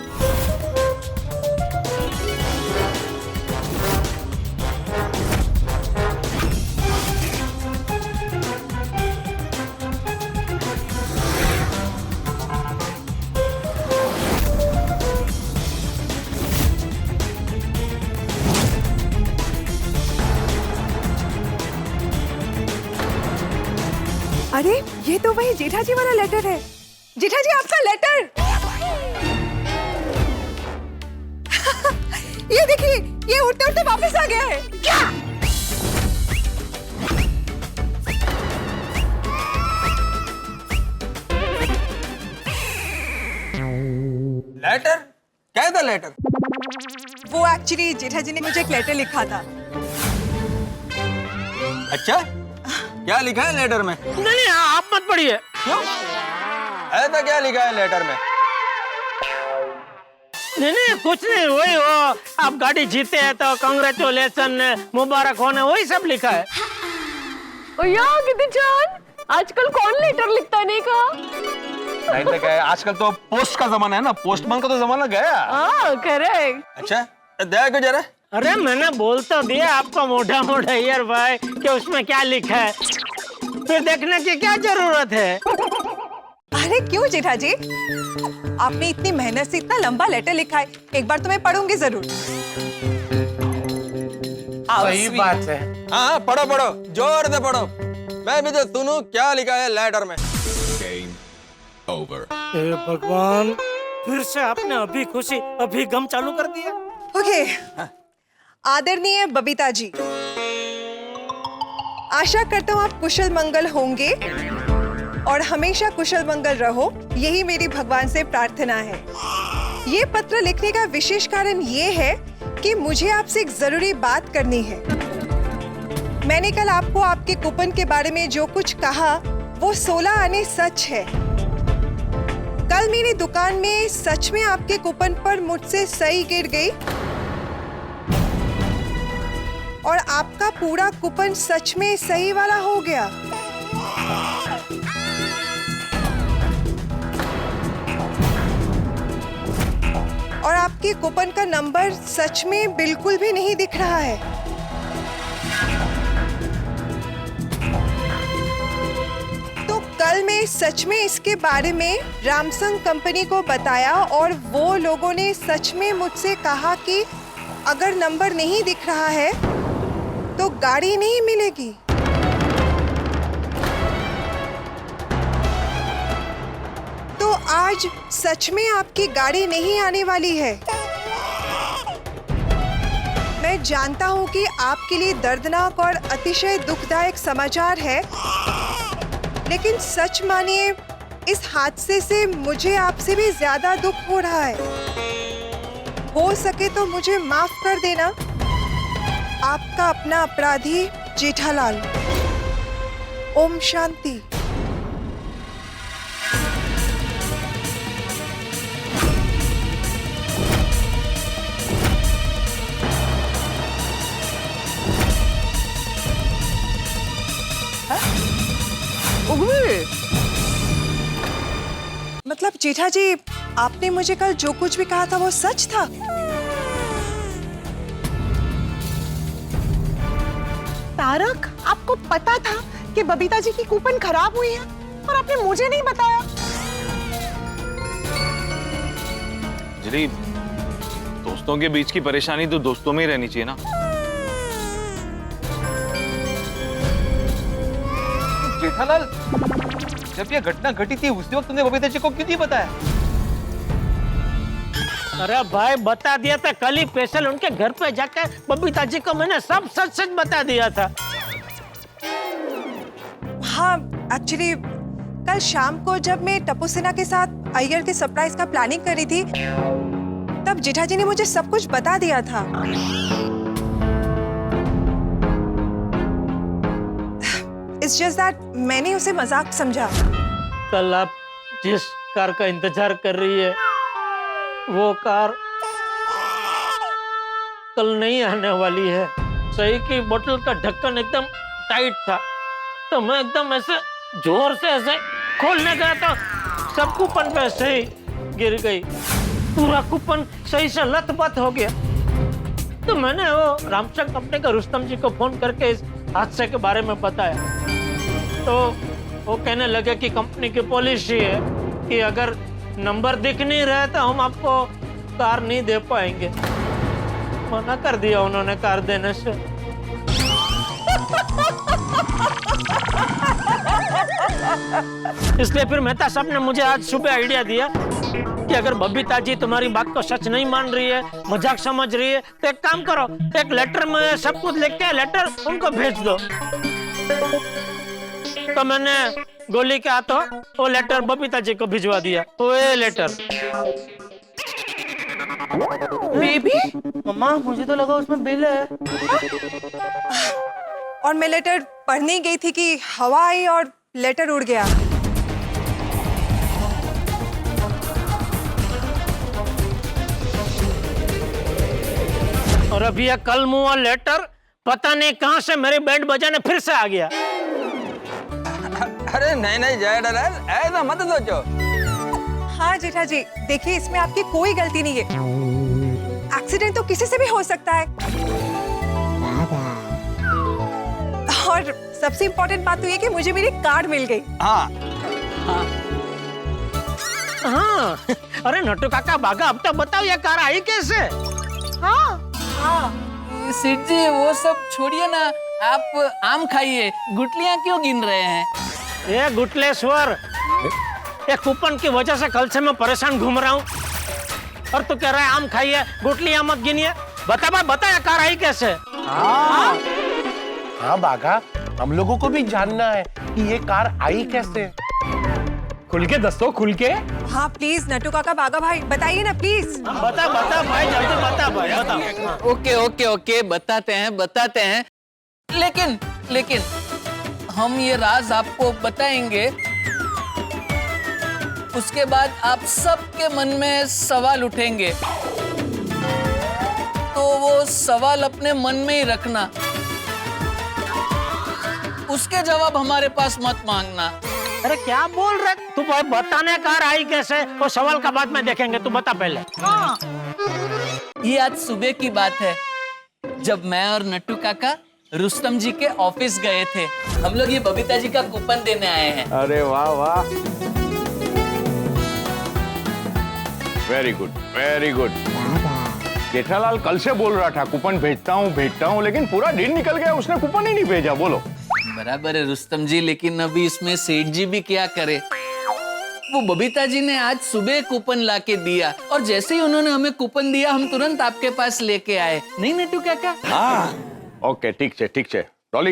अरे ये तो वही जेठा जी वाला लेटर है। जेठा जी आपका लेटर। ये देखिए, ये उड़ते उड़ते वापस आ गया है। क्या? लेटर? क्या था लेटर? वो एक्चुअली जेठा जी ने मुझे एक लेटर लिखा था। अच्छा, क्या लिखा है लेटर में? नहीं, आप मत पढ़िए। क्यों? ऐसा क्या लिखा है लेटर में? नहीं कुछ नहीं, वही वो आप गाड़ी जीते हैं तो कांग्रेचुलेशन, मुबारक होने, वही सब लिखा है। जान, आजकल कौन लेटर लिखता नहीं का? नहीं तो क्या है, आजकल तो पोस्ट का जमाना है ना, पोस्टमैन का तो जमाना गया। करेक्ट। अच्छा, दया को जरा। अरे मैंने बोल तो दिया आपको मोटा मोटा यार भाई कि उसमें क्या लिखा है, फिर देखने की क्या जरूरत है? अरे क्यों जेठा जी, आपने इतनी मेहनत से इतना लंबा लेटर लिखा है, एक बार तो मैं पढ़ूंगी जरूर। सही बात है। हाँ, पढ़ो पढ़ो, जोर से पढ़ो, मैं भी तो सुनूं क्या लिखा है लेटर में। हे भगवान, फिर से आपने अभी खुशी अभी गम चालू कर दिया। ओके, आदरणीय बबीता जी, आशा करता हूँ आप कुशल मंगल होंगे और हमेशा कुशल मंगल रहो, यही मेरी भगवान से प्रार्थना है। ये पत्र लिखने का विशेष कारण ये है कि मुझे आपसे एक जरूरी बात करनी है। मैंने कल आपको आपके कूपन के बारे में जो कुछ कहा वो 16 आने सच है। कल मेरी दुकान में सच में आपके कूपन पर मुझसे सही गिर गई और आपका पूरा कूपन सच में सही वाला हो गया। और आपके कूपन का नंबर सच में बिल्कुल भी नहीं दिख रहा है। तो कल कल मैं सच में इसके बारे में रामसंग कंपनी को बताया और वो लोगों ने सच में मुझसे कहा कि अगर नंबर नहीं दिख रहा है तो गाड़ी नहीं मिलेगी। तो आज सच में आपकी गाड़ी नहीं आने वाली है। मैं जानता हूं कि आपके लिए दर्दनाक और अतिशय दुखदायक समाचार है, लेकिन सच मानिए इस हादसे से मुझे आपसे भी ज्यादा दुख हो रहा है। हो सके तो मुझे माफ कर देना। आपका अपना अपराधी जेठालाल। ओम शांति। मतलब जेठा जी, आपने मुझे कल जो कुछ भी कहा था वो सच था? तारक, आपको पता था कि बबीता जी की कूपन खराब हुई है और आपने मुझे नहीं बताया। अंजलि, दोस्तों के बीच की परेशानी तो दोस्तों में ही रहनी चाहिए ना। जेठालाल, जब ये घटना घटी थी उसी वक्त तुमने बबीता जी को क्यों नहीं बताया? अरे भाई, बता दिया था। कल ही स्पेशल उनके घर पे जाकर बबीता जी को मैंने सब सच सच बता दिया था। हाँ, एक्चुअली कल शाम को जब मैं टप्पू सिन्हा के साथ अय्यर के सरप्राइज का प्लानिंग करी थी, तब जेठा जी ने मुझे सब कुछ बता दिया था। It's just that मैंने उसे मजाक समझा। कल आप जिस कार का इंतजार कर रही है वो कार कल नहीं आने वाली है। सही की बोतल का ढक्कन एकदम टाइट था, तो मैं एकदम ऐसे जोर से ऐसे खोलने गया तो सब कूपन पे ऐसे ही गिर गई। पूरा कूपन सही से लत-पत हो गया। तो मैंने वो रामसंग कंपनी का रुस्तम जी को फोन करके इस हादसे के बारे में बताया, तो वो कहने लगे कि कंपनी की पॉलिसी है कि अगर नंबर दिख नहीं रहे तो हम आपको कार नहीं दे पाएंगे। मना कर दिया उन्होंने कार देने से। इसलिए फिर मेहता साहब ने मुझे आज सुबह आइडिया दिया कि अगर बबीता जी तुम्हारी बात को सच नहीं मान रही है, मजाक समझ रही है, तो एक काम करो, एक लेटर में सब कुछ लिख के लेटर उनको भेज दो। तो मैंने गोली के हाथों वो लेटर बबीता जी को भिजवा दिया। वो ये लेटर। बेबी, मम्मा मुझे तो लगा उसमें बिल है। और मैं लेटर पढ़ने गई थी कि हवा आई और लेटर उड़ गया। और अभी ये कल मुआ लेटर पता नहीं कहां से मेरे बैंड बजाने फिर से आ गया। अरे नहीं नहीं जेठालाल, ऐसा मत सोचो। हाँ जेठा जी, देखिए इसमें आपकी कोई गलती नहीं है। एक्सीडेंट तो किसी से भी हो सकता है। और सबसे इम्पोर्टेंट बात तो ये कि मुझे मेरी कार मिल गई। हाँ हाँ। अरे नट्टू काका बागा, अब तो बताओ ये कार आई कैसे? हाँ हाँ। सेठ जी वो सब छोड़िए ना, आप आम खाइए। गुटलियां क्यों गिन रहे हैं? ये गुटलेश्वर, एक कूपन की वजह से कल से मैं परेशान घूम रहा हूँ और तू कह रहा है आम खाइए, गुटलियां मत गिनिए। बता भाई, बता ये कार आई कैसे? हाँ हाँ बागा, हम लोगों को भी जानना है कि ये कार आई कैसे। खुल के दस्तो, खुल के। हाँ प्लीज नट्टू काका, बागा भाई बताइए ना प्लीज। बता बता भाई, जल्दी बता भाई, बता। ओके ओके ओके, बताते हैं। लेकिन हम ये राज आपको बताएंगे, उसके बाद आप सबके मन में सवाल उठेंगे, तो वो सवाल अपने मन में ही रखना, उसके जवाब हमारे पास मत मांगना। अरे क्या बोल रहे तू भाई? बताने कार आई कैसे वो सवाल का बाद में देखेंगे, तू बता पहले। ये आज सुबह की बात है, जब मैं और नट्टू काका रुस्तम जी के ऑफिस गए थे। हम लोग ये बबीता जी का कूपन देने आए हैं। अरे वाह वाह, very good very good. Jethalal कल से बोल रहा था कूपन भेजता हूँ, लेकिन पूरा दिन निकल गया, उसने कूपन ही नहीं भेजा। बोलो। बराबर है रुस्तम जी, लेकिन अभी इसमें सेठ जी भी क्या करे। वो बबीता जी ने आज सुबह कूपन लाके दिया और जैसे ही उन्होंने हमें कूपन दिया हम तुरंत आपके पास लेके आए। नहीं नट्टू काका? हाँ ओके, ठीक है। डॉली,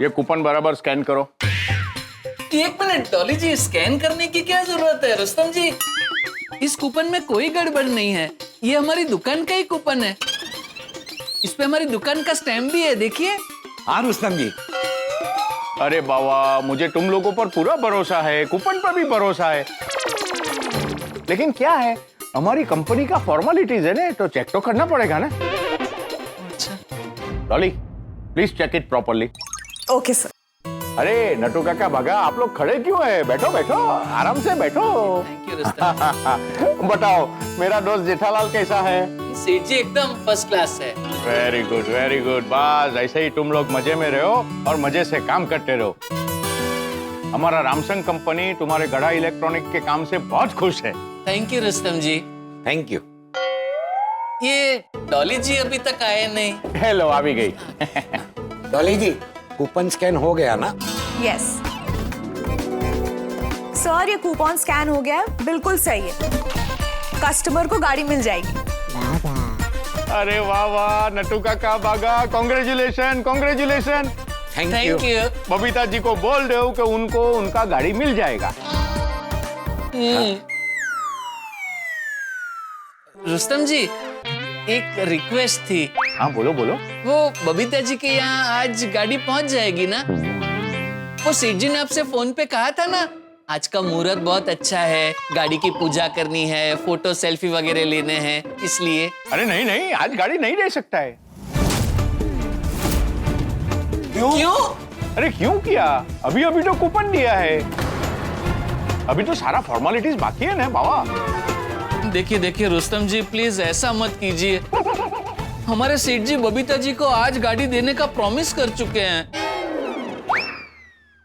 ये कूपन बराबर स्कैन करो। एक मिनट डॉली जी, स्कैन करने की क्या जरूरत है? रुस्तम जी, इस कूपन में कोई गड़बड़ नहीं है, ये हमारी दुकान का ही कूपन है। इस पे हमारी दुकान का स्टैम्प भी है, देखिए। हाँ रुस्तम जी। अरे बाबा, मुझे तुम लोगों पर पूरा भरोसा है, कूपन पर भी भरोसा है, लेकिन क्या है, हमारी कंपनी का फॉर्मेलिटीज है ना, तो चेक तो करना पड़ेगा ना। अच्छा Dolly, please check it properly. Okay sir. अरे नटू काका भागा, आप लोग खड़े क्यों है? बैठो बैठो, आराम से बैठो। Thank you Rustam. बताओ, मेरा दोस्त जेठालाल कैसा है? सेठ जी एकदम फर्स्ट क्लास है। Very good very good. बस ऐसे ही तुम लोग मजे में रहो और मजे से काम करते रहो। हमारा रामसंग कंपनी तुम्हारे गड़ा इलेक्ट्रॉनिक के काम से बहुत खुश है। Thank you Rustam ji. Thank you. ये डॉली जी अभी तक आए नहीं। हेलो, आ भी गई। डॉली जी, कूपन स्कैन हो गया ना? यस सर, ये कूपन स्कैन हो गया है, बिल्कुल सही है। कस्टमर को गाड़ी मिल जाएगी। अरे वाह वाह Natu Kaka Bagha, congratulation congratulation. Thank you. Babita ji को बोल दो कि उनको उनका गाड़ी मिल जाएगा। रुस्तम जी, एक रिक्वेस्ट थी। हाँ बोलो बोलो। वो बबीता जी के यहाँ आज गाड़ी पहुंच जाएगी ना? वो सेठ जी ने आपसे फोन पे कहा था ना, आज का मुहूर्त बहुत अच्छा है, गाड़ी की पूजा करनी है, फोटो सेल्फी वगैरह लेने हैं, इसलिए। अरे नहीं नहीं, आज गाड़ी नहीं दे सकता है। क्यों? अरे क्यों किया? अभी अभी तो कूपन दिया है, अभी तो सारा फॉर्मेलिटीज बाकी है ना बाबा। देखिए रुस्तम जी, प्लीज ऐसा मत कीजिए। हमारे सेठ जी बबीता जी को आज गाड़ी देने का प्रॉमिस कर चुके हैं।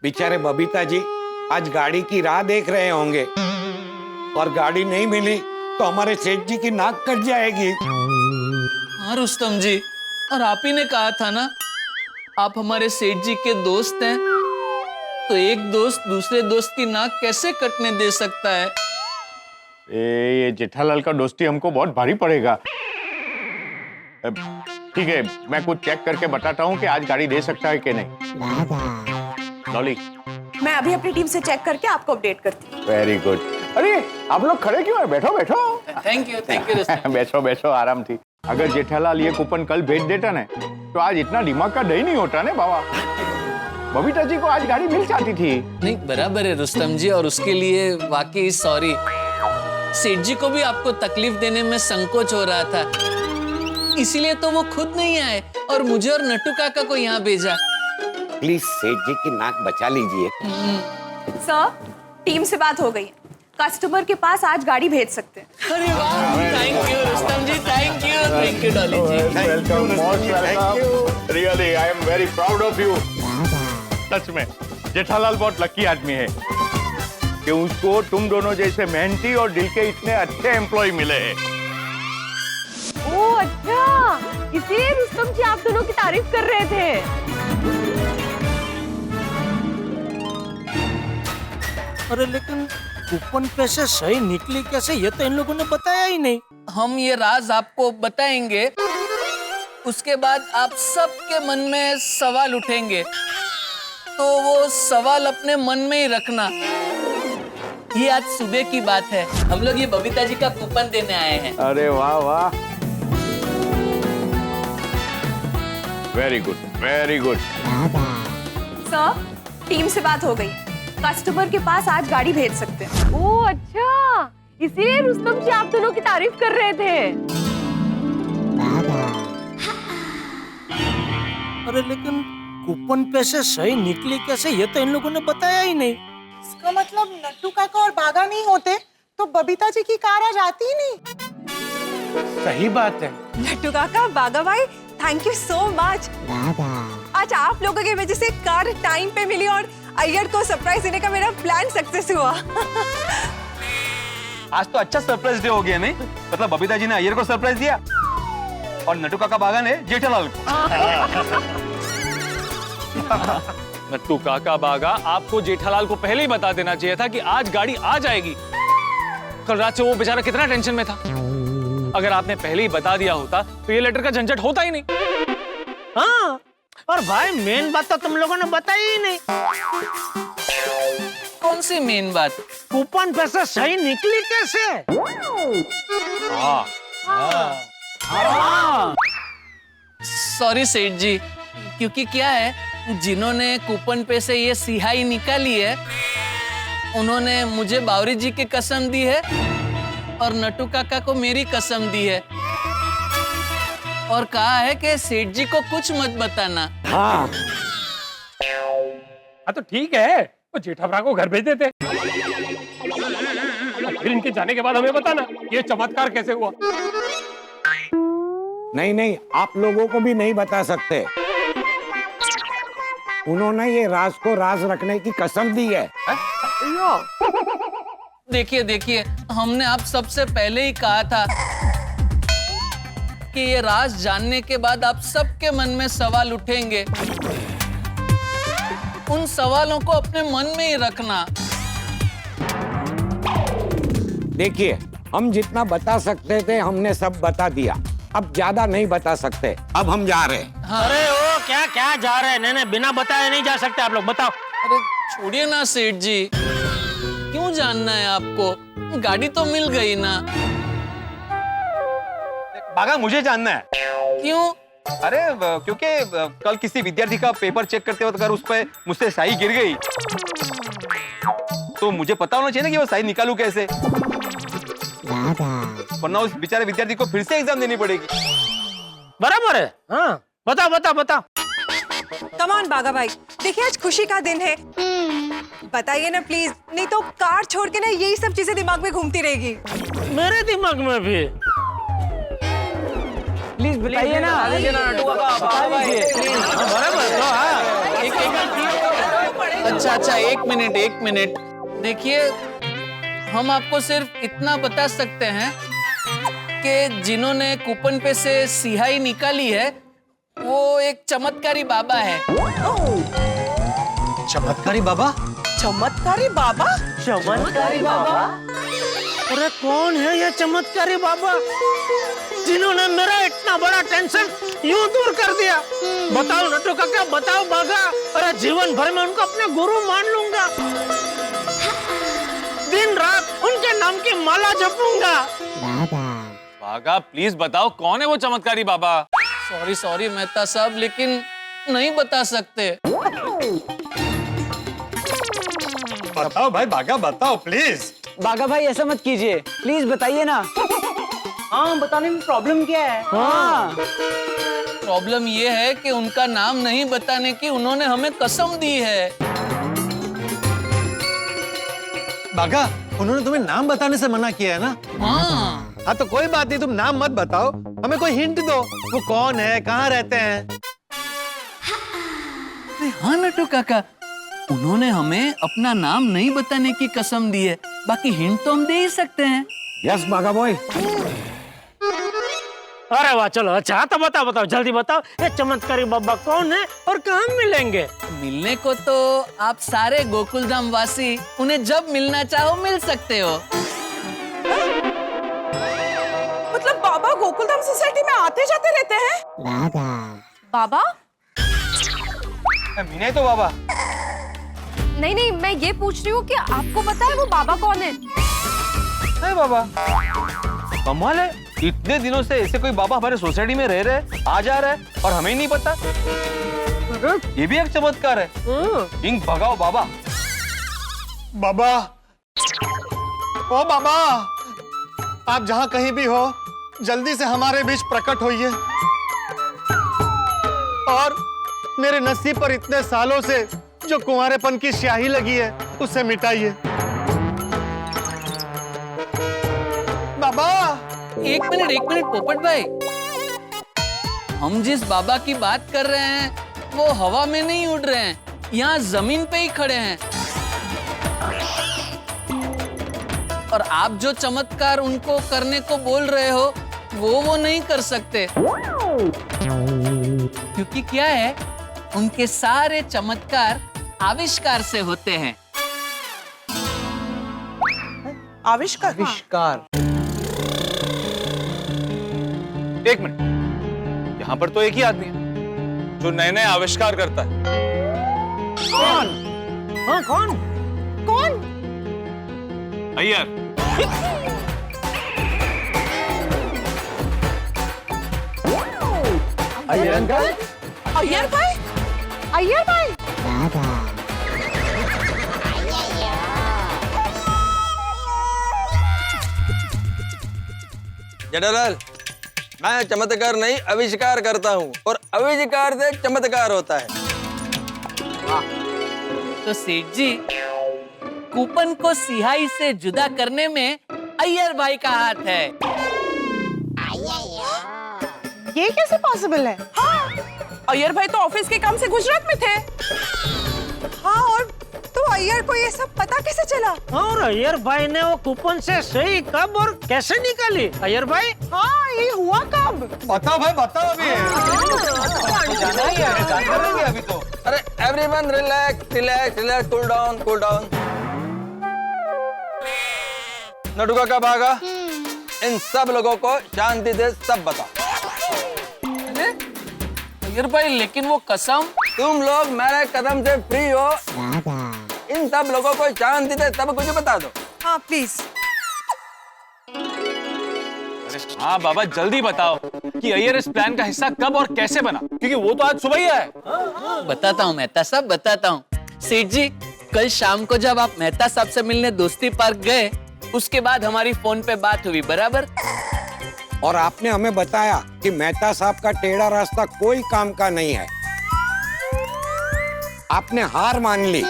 बेचारे बबीता जी आज गाड़ी की राह देख रहे होंगे, और गाड़ी नहीं मिली तो हमारे सेठ जी की नाक कट जाएगी। हाँ रुस्तम जी, और आप ही ने कहा था ना, आप हमारे सेठ जी के दोस्त हैं, तो एक दोस्त दूसरे दोस्त की नाक कैसे कटने दे सकता है? ये जेठालाल का दोस्ती हमको बहुत भारी पड़ेगा। ठीक है, मैं कुछ चेक करके बताता हूँ कि आज गाड़ी दे सकता है कि नहीं। लॉली, मैं अभी अपनी टीम से चेक करके आपको अपडेट करती हूँ। Very good. अरे आप लोग खड़े क्यों है? बैठो बैठो। Thank you Rustam. बैठो बैठो, आराम थी। अगर जेठालाल ये कूपन कल भेज देता ना, तो आज इतना दिमाग का दही नहीं होता ना बाबा। बबीता जी को आज गाड़ी मिल जाती थी। नहीं बराबर है रुस्तम जी, और उसके लिए वाकई सॉरी। सेठ जी को भी आपको तकलीफ देने में संकोच हो रहा था, इसीलिए तो वो खुद नहीं आए और मुझे और नट्टू काका को यहाँ भेजा। प्लीज सेठ जी की नाक बचा लीजिए। सर, टीम से बात हो गई है, कस्टमर के पास आज गाड़ी भेज सकते हैं। अरे वाह, thank you Rustam ji, thank you Dolly ji. Welcome, most welcome. Really I am very proud of you. सच में जेठालाल बहुत लकी आदमी है कि उसको तुम दोनों जैसे मेहनती और दिल के इतने अच्छे एम्प्लॉय मिले हैं। ओह अच्छा, इसलिए रुस्तम जी आप दोनों की तारीफ कर रहे थे। अरे लेकिन कूपन पैसे सही निकली कैसे, ये तो इन लोगों ने बताया ही नहीं। हम ये राज आपको बताएंगे, उसके बाद आप सबके मन में सवाल उठेंगे, तो वो सवाल अपने मन में ही रखना। ये आज सुबह की बात है, हम लोग ये बबीता जी का कूपन देने आए हैं। अरे वाह वाह, very good very good. Sir, team से बात हो गई, कस्टमर के पास आज गाड़ी भेज सकते हैं। ओह अच्छा, इसीलिए रुस्तम जी आप दोनों की तारीफ कर रहे थे। अरे लेकिन कूपन पैसे सही निकली कैसे, ये तो इन लोगों ने बताया ही नहीं। इसका मतलब नट्टू काका और बागा नहीं होते तो बबीता जी की कार आज आती ही नहीं। सही बात है। नट्टू काका, बागा भाई, थैंक यू सो मच। आज आप लोगों की वजह से कार टाइम पे मिली और अय्यर को सरप्राइज देने का मेरा प्लान सक्सेस हुआ। आज तो अच्छा सरप्राइज डे हो गया नहीं? मतलब बबीता जी ने अय्यर को सरप्राइज दिया और नटू काका बागा ने जेठालाल को। नट्टू काका बागा, आपको जेठालाल को पहले ही बता देना चाहिए था कि आज गाड़ी आ जाएगी। कल रात से वो बेचारा कितना टेंशन में था। अगर आपने पहले ही बता दिया होता तो ये लेटर का झंझट होता ही नहीं। हाँ, और भाई मेन बात तो तुम लोगों ने बताई ही नहीं। कौन सी मेन बात? कूपन पैसे सही निकली कैसे? सॉरी सेठ जी, क्योंकि क्या है, जिन्होंने कूपन पे से ये सिहाई निकाली है उन्होंने मुझे बावरी जी की कसम दी है और नट्टू काका को मेरी कसम दी है और कहा है कि सेठ जी को कुछ मत बताना। हाँ तो ठीक है, वो जेठाभरा को घर भेज देते, फिर इनके जाने के बाद हमें बताना ये चमत्कार कैसे हुआ। नहीं नहीं, आप लोगों को भी नहीं बता सकते। उन्होंने ये राज को राज रखने की कसम दी है। देखिए देखिए, हमने आप सबसे पहले ही कहा था कि ये राज जानने के बाद आप सबके मन में सवाल उठेंगे। उन सवालों को अपने मन में ही रखना। देखिए, हम जितना बता सकते थे हमने सब बता दिया, अब ज्यादा नहीं बता सकते। अब हम जा रहे हैं। हाँ। अरे ओ क्या क्या जा रहे हैं? नहीं बिना बताए नहीं जा सकते आप लोग, बताओ। अरे छोड़िए ना सेठ जी, क्यों जानना है आपको? गाड़ी तो मिल गई ना। बागा मुझे जानना है। क्यों? अरे क्योंकि कल किसी विद्यार्थी का पेपर चेक करते वक्त अगर उस पर मुझसे स्याही गिर गई तो मुझे पता होना चाहिए ना कि वो स्याही निकालूं कैसे, वरना उस बेचारे विद्यार्थी को फिर से एग्जाम देनी पड़ेगी। बराबर है। हाँ बताओ बताओ बताओ। कम ऑन बागा भाई, देखिए आज खुशी का दिन है, बताइए ना प्लीज, नहीं तो कार छोड़ के ना यही सब चीजें दिमाग में घूमती रहेगी। मेरे दिमाग में भी। प्लीज बताइए ना। अच्छा एक मिनट। देखिए, हम आपको सिर्फ इतना बता सकते हैं कि जिन्होंने कूपन पे से सिहाई निकाली है वो एक चमत्कारी बाबा है। चमत्कारी बाबा? चमत्कारी बाबा? चमत्कारी बाबा? अरे कौन है ये चमत्कारी बाबा जिन्होंने मेरा इतना बड़ा टेंशन यूं दूर कर दिया? बताओ नट्टू काका, बताओ बागा। अरे जीवन भर में उनको अपने गुरु मान लूंगा, दिन रात उनके नाम की माला जपूंगा। बागा प्लीज बताओ कौन है वो चमत्कारी बाबा? सॉरी मेहता साहब, लेकिन नहीं बता सकते। बताओ भाई बागा, बताओ प्लीज। बागा भाई ऐसा मत कीजिए, प्लीज बताइए ना। हाँ, बताने में प्रॉब्लम क्या है? हाँ, प्रॉब्लम ये है कि उनका नाम नहीं बताने की उन्होंने हमें कसम दी है। बागा, उन्होंने तुम्हें नाम बताने से मना किया है ना? हाँ तो कोई बात नहीं, तुम नाम मत बताओ, हमें कोई हिंट दो, वो कौन है, कहाँ रहते हैं? हाँ नट्टू काका, उन्होंने हमें अपना नाम नहीं बताने की कसम दी है, बाकी हिंट तो हम दे ही सकते हैं। यस बागा बॉय। अरे वाह, चलो अच्छा तो बताओ जल्दी बताओ, ये चमत्कारी बाबा कौन है और कहाँ मिलेंगे? मिलने को तो आप सारे गोकुलधाम वासी उन्हें जब मिलना चाहो मिल सकते हो। मतलब बाबा गोकुलधाम सोसाइटी में आते जाते रहते हैं? बाबा? मीना तो बाबा। नहीं, मैं ये पूछ रही हूँ कि आपको पता है वो बाबा कौन है? है बाबा, कमाल है, इतने दिनों से ऐसे कोई बाबा हमारे सोसाइटी में रह रहे, आ जा रहा है और हमें नहीं पता। ये भी एक चमत्कार है। इंक भगाओ बाबा। बाबा, ओ बाबा, आप जहाँ कहीं भी हो जल्दी से हमारे बीच प्रकट होइए और मेरे नसीब पर इतने सालों से जो कुंवारेपन की स्याही लगी है उसे मिटाइए। बाबा। एक मिनट पोपट भाई, हम जिस बाबा की बात कर रहे हैं वो हवा में नहीं उड़ रहे हैं, यहाँ जमीन पे ही खड़े हैं। और आप जो चमत्कार उनको करने को बोल रहे हो वो नहीं कर सकते, क्योंकि क्या है, उनके सारे चमत्कार आविष्कार से होते हैं। आविष्कार? आविष्कार। एक मिनट, यहाँ पर तो एक ही आदमी है जो नए नए आविष्कार करता है। कौन? हाँ कौन? कौन? अय्यर। अय्यर अंकल। अय्यर भाई? अय्यर भाई? जेठालाल, मैं चमत्कार नहीं आविष्कार करता हूँ और आविष्कार से चमत्कार होता है। तो सेठ जी, कूपन को सिहाई से जुदा करने में अय्यर भाई का हाथ है। ये कैसे पॉसिबल है? हाँ, अय्यर भाई तो ऑफिस के काम से गुजरात में थे। हाँ, और तो अय्यर को ये सब पता कैसे चला? और अय्यर भाई ने वो कूपन से सही कब और कैसे निकाली? अय्यर भाई? हाँ, ये हुआ कब? बताओ भाई, बताओ अभी। अभी तो अरे everyone relax relax relax, cool down cool down. नटुका का भागा, इन सब लोगों को शांति से सब बताओ। अय्यर भाई, लेकिन वो कसम। तुम लोग मेरे कदम से फ्री हो, इन सब लोगों को शांति से सब कुछ बता दो। हाँ प्लीज। हाँ बाबा, जल्दी बताओ कि अय्यर इस प्लान का हिस्सा कब और कैसे बना, क्योंकि वो तो आज सुबह ही आया। बताता हूँ मेहता साहब, बताता हूँ। सेठ जी, कल शाम को जब आप मेहता साहब से मिलने दोस्ती पार्क गए, उसके बाद हमारी फोन पे बात हुई, बराबर? और आपने हमें बताया कि मेहता साहब का टेढ़ा रास्ता कोई काम का नहीं है। आपने हार मान ली।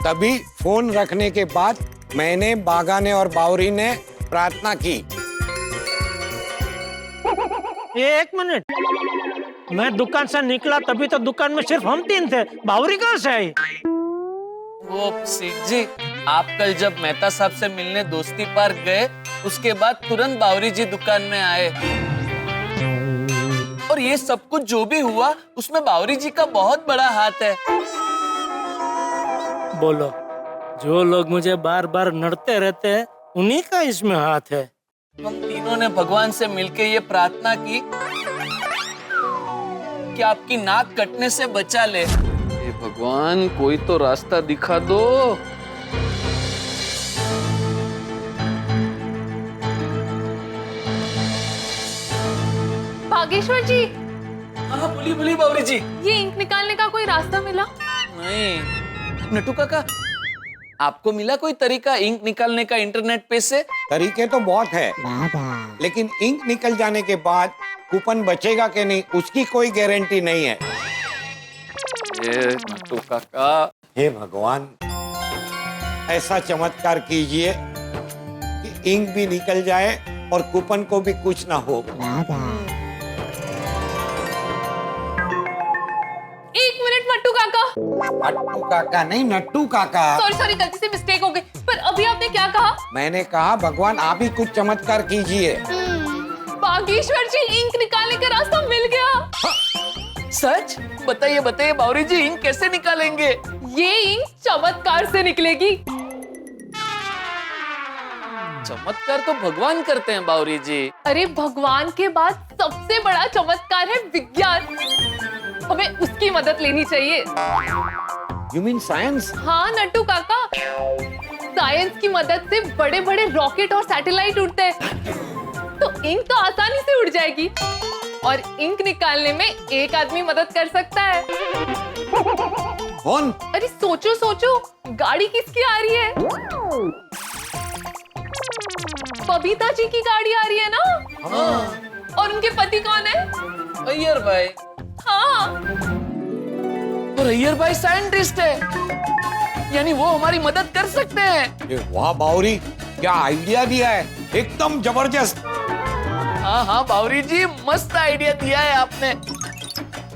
तभी फोन रखने के बाद मैंने, बागा ने और बावरी ने प्रार्थना की। ये एक मिनट, मैं दुकान से निकला तभी तो दुकान में सिर्फ हम तीन थे, बावरी कहाँ से आई? वो सेठ जी, आप कल जब मेहता साहब से मिलने दोस्ती पार्क गए, उसके बाद तुरंत बावरी जी दुकान में आए। और ये सब कुछ जो भी हुआ, उसमें बावरी जी का बहुत बड़ा हाथ है। बोलो, जो लोग मुझे बार बार नड़ते रहते हैं, उन्हीं का इसमें हाथ है। हम तीनों ने भगवान से मिलकर ये प्रार्थना की कि आपकी नाक कटने से बचा ले। हे भगवान, कोई तो रास्ता दिखा दो। बागेश्वर जी। हाँ, बोलिए बोलिए बावरी जी। ये इंक निकालने का कोई रास्ता मिला? नहीं। नटू काका, आपको मिला कोई तरीका इंक निकालने का इंटरनेट पे से? तरीके तो बहुत है, लेकिन इंक निकल जाने के बाद कूपन बचेगा कि नहीं, उसकी कोई गारंटी नहीं है। नटू काका, हे भगवान, ऐसा चमत्कार कीजिए कि इंक भी निकल जाए और कूपन को भी कुछ ना हो। एक मिनट मट्टू काका। मट्टू काका नहीं, नट्टू काका। सॉरी सॉरी, गलती से मिस्टेक हो गई। पर अभी आपने क्या कहा? मैंने कहा भगवान आप ही कुछ चमत्कार कीजिए। बागेश्वर जी, इंक निकालने का रास्ता मिल गया। सच? बताइए बताइए बावरी जी, इंक कैसे निकालेंगे? ये इंक चमत्कार से निकलेगी। चमत्कार तो भगवान करते हैं बावरी जी। अरे भगवान के बाद सबसे बड़ा चमत्कार है विज्ञान। हमें उसकी मदद लेनी चाहिए। You mean science? हाँ नट्टू काका, साइंस की मदद से बड़े बड़े रॉकेट और सैटेलाइट उड़ते हैं, तो इंक तो आसानी से उड़ जाएगी। और इंक निकालने में एक आदमी मदद कर सकता है। कौन? अरे सोचो सोचो, गाड़ी किसकी आ रही है? बबीता जी की गाड़ी आ रही है ना? हाँ। और उनके पति कौन है? अय्यर भाई। हाँ। और अय्यर भाई साइंटिस्ट है, यानी वो हमारी मदद कर सकते हैं। वाह बावरी, क्या आइडिया दिया है, एकदम जबरदस्त। हाँ हाँ बावरी जी, मस्त आइडिया दिया है आपने।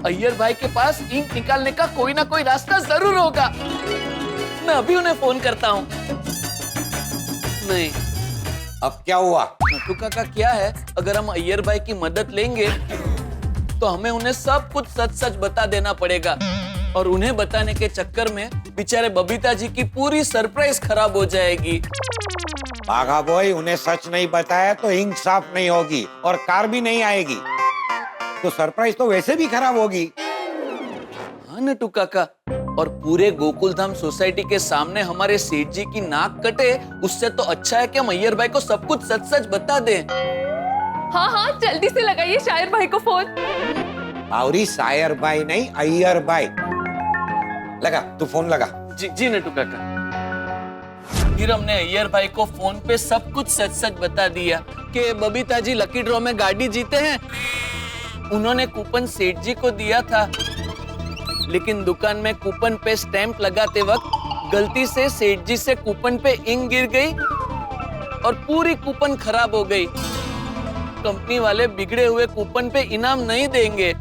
अय्यर भाई के पास इंक निकालने का कोई ना कोई रास्ता जरूर होगा। मैं अभी उन्हें फोन करता हूँ। नहीं, अब क्या हुआ? नट्टू काका क्या है, अगर हम अय्यर भाई की मदद लेंगे तो हमें उन्हें सब कुछ सच सच बता देना पड़ेगा, और उन्हें बताने के चक्कर में बेचारे बबीता जी की पूरी सरप्राइज खराब हो जाएगी। बाघा बॉय, उन्हें सच नहीं बताया तो इंक साफ नहीं होगी और कार भी नहीं आएगी, तो सरप्राइज तो वैसे भी खराब होगी। हाँ नट्टू काका, और पूरे गोकुल धाम सोसाइटी के सामने हमारे सेठ जी की नाक कटे, उससे तो अच्छा है कि हम अय्यर भाई को सब कुछ सच सच बता दें। हाँ हाँ, जल्दी से लगाइए शायर भाई को फोन। बावरी, शायर भाई नहीं, अय्यर भाई। लगा, तू फोन लगा। जी जी नट्टू काका। फिर हमने अय्यर भाई को फोन पे सब कुछ सच सच बता दिया कि बबीता जी लकी ड्रॉ में गाड़ी जीते हैं। उन्होंने कूपन सेठ जी को दिया था, लेकिन दुकान में कूपन पे स्टैंप लगाते वक्त गलती से सेठ जी से कूपन पे इंक गिर गई और पूरी कूपन खराब हो गई। कंपनी वाले बिगड़े हुए कूपन पे इनाम नहीं देंगे।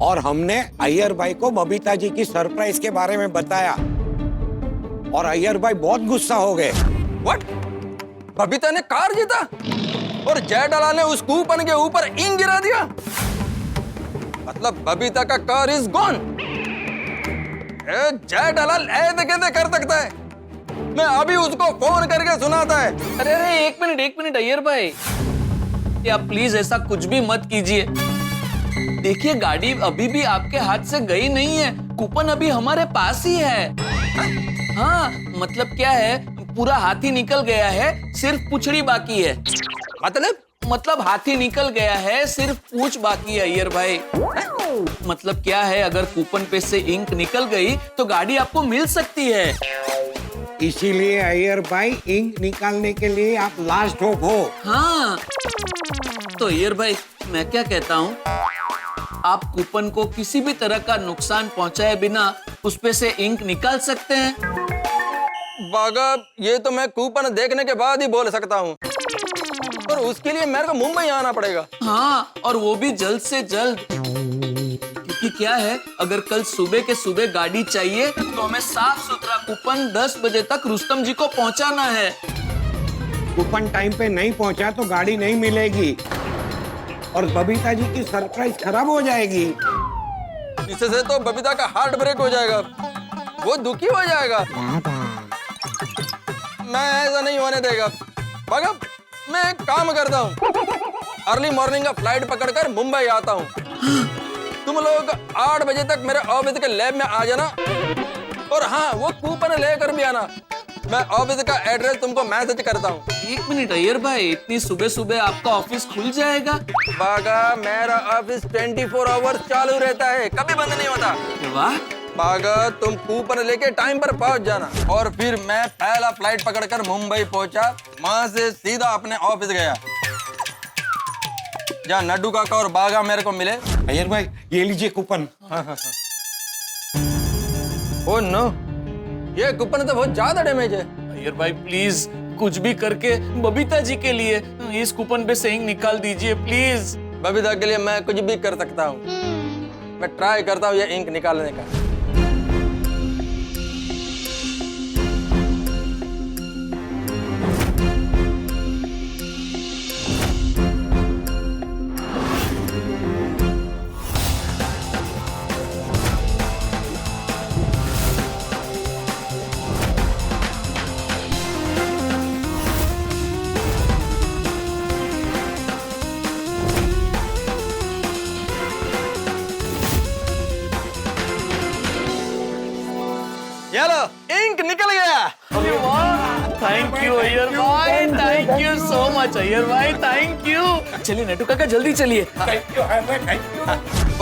और हमने अय्यर भाई को बबीता जी की सरप्राइज के बारे में बताया और अय्यर भाई बहुत गुस्सा हो गए। व्हाट? बबीता ने कार जीता और जय दलाल ने उस कूपन के ऊपर इंक गिरा दिया? मतलब बबीता का कार इज गॉन। जय दलाल ऐसे कैसे कर सकता है? मैं अभी उसको फोन करके सुनाता है। अरे अरे एक मिनट अय्यर भाई, आप प्लीज ऐसा कुछ भी मत कीजिए। देखिए गाड़ी अभी भी आपके हाथ से गई नहीं है, कूपन अभी हमारे पास ही है। हाँ मतलब क्या है, पूरा हाथी निकल गया है, सिर्फ पूंछड़ी बाकी है। मतलब हाथी निकल गया है, सिर्फ पूंछ बाकी है अय्यर भाई। मतलब क्या है, अगर कूपन पे से इंक निकल गई तो गाड़ी आपको मिल सकती है। इसीलिए अय्यर भाई, इंक निकालने के लिए आप लास्ट होप हो। हाँ तो अय्यर भाई, मैं क्या कहता हूँ, आप कूपन को किसी भी तरह का नुकसान पहुंचाए बिना उस पे से इंक निकाल सकते हैं। बागा, ये तो मैं कूपन देखने के बाद ही बोल सकता हूँ, और उसके लिए मेरे को मुंबई आना पड़ेगा। हाँ, और वो भी जल्द से जल्द, क्योंकि क्या है, अगर कल सुबह के सुबह गाड़ी चाहिए तो हमें साफ सुथरा कूपन 10 बजे तक रुस्तम जी को पहुंचाना है। कूपन टाइम पे नहीं पहुंचा तो गाड़ी नहीं मिलेगी और बबीता जी की सरप्राइज खराब हो जाएगी। इससे तो बबीता का हार्ट ब्रेक हो जाएगा, वो दुखी हो जाएगा। मैं ऐसा नहीं होने देगा। बागा, मैं एक काम करता हूँ, अर्ली मॉर्निंग का फ्लाइट पकड़कर मुंबई आता हूँ। तुम लोग 8 बजे तक मेरे ऑफिस के लैब में आ जाना, और हाँ, वो कूपन लेकर भी आना। मैं ऑफिस का एड्रेस तुमको मैसेज करता हूँ। एक मिनट अय्यर भाई, इतनी सुबह सुबह आपका ऑफिस खुल जाएगा? बागा, मेरा ऑफिस 24 आवर्स चालू रहता है, कभी बंद नहीं होता। वाह। बागा, तुम कूपन लेके टाइम पर पहुंच जाना। और फिर मैं पहला फ्लाइट पकड़कर मुंबई पहुंचा, वहां से सीधा अपने ऑफिस गया, जहाँ नड्डू काका और बागा मेरे को मिले। अय्यर भाई, ये लीजिए कूपन। ओह नो, ये कूपन तो बहुत ज्यादा डैमेज है। अय्यर भाई प्लीज कुछ भी करके बबीता जी के लिए इस कूपन पे से इंक निकाल दीजिए प्लीज। बबीता के लिए मैं कुछ भी कर सकता हूँ। मैं ट्राई करता हूँ ये इंक निकालने का। चलो, इंक निकल गया। थैंक यू अय्यर भाई, thank you so much Iyer भाई, थैंक यू। चलिए नट्टू काका जल्दी चलिए।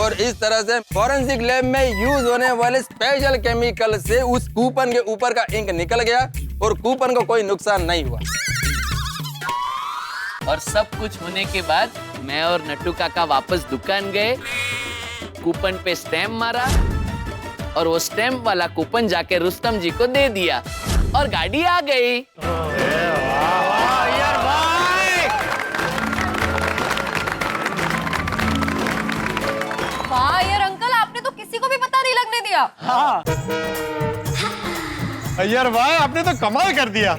और इस तरह से फॉरेंसिक लैब में यूज होने वाले स्पेशल केमिकल से उस कूपन के ऊपर का इंक निकल गया और कूपन को कोई नुकसान नहीं हुआ। और सब कुछ होने के बाद मैं और नट्टू काका वापस दुकान गए, कूपन पे स्टैम्प मारा और वो स्टैम्प वाला कूपन जाके रुस्तम जी को दे दिया और गाड़ी आ गई। दिया। हाँ अय्यर भाई आपने तो कमाल कर दिया।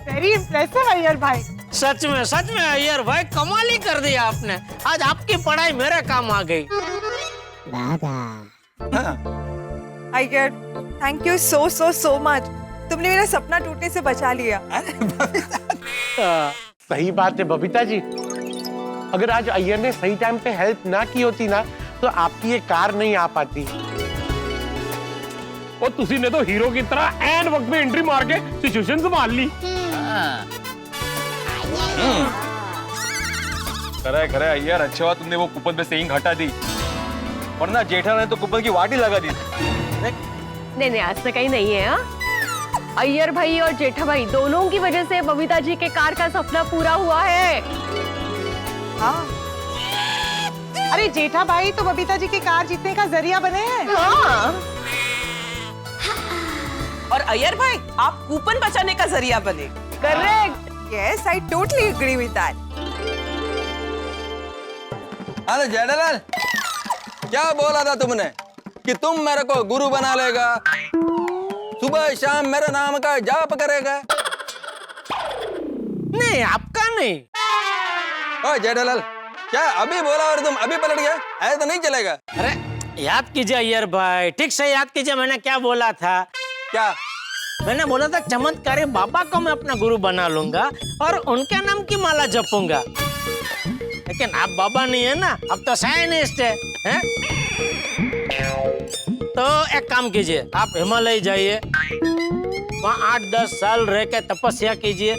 वेरी इम्प्रेसिव अय्यर भाई। सच में अय्यर भाई कमाल ही कर दिया आपने। आज आपकी पढ़ाई मेरे काम आ गई। Iyer, thank you so so so much. तुमने मेरा सपना टूटने से बचा लिया। सही बात है बबीता जी, अगर आज अय्यर ने सही टाइम पे हेल्प ना की होती ना तो आपकी ये कार नहीं आ पाती। और तुसी ने तो हीरो की तरह एन वक्त में एंट्री मार के सिचुएशन संभाल ली। करे अय्यर, अच्छा हुआ तुमने वो कूपन पे सेइंग हटा दी, वरना जेठा ने तो कूपन की वाटी लगा दी। नहीं ऐसा कहीं नहीं है। अय्यर भाई और जेठा भाई दोनों की वजह से बबीता जी के कार का सपना पूरा हुआ है। हाँ। अरे जेठा भाई तो बबीता जी की कार जीतने का जरिया बने हैं। हाँ। और अय्यर भाई आप कूपन बचाने का जरिया बने। Correct. Yes, I totally agree with that. अरे जेठालाल, क्या बोला था तुमने कि तुम मेरे को गुरु बना लेगा, सुबह शाम मेरे नाम का जाप करेगा? नहीं, आपका नहीं। ओ जेठालाल, क्या अभी बोला और तुम अभी पलट गया? ऐसा तो नहीं चलेगा। अरे याद कीजिए अय्यर भाई, ठीक से याद कीजिए मैंने क्या बोला था। क्या? मैंने बोला था चमत्कारी बाबा को मैं अपना गुरु बना लूंगा और उनके नाम की माला जपूंगा। लेकिन आप बाबा नहीं है ना, अब तो साइंटिस्ट है? तो एक काम कीजिए, आप हिमालय जाइए, वहाँ 8-10 साल रह के तपस्या कीजिए,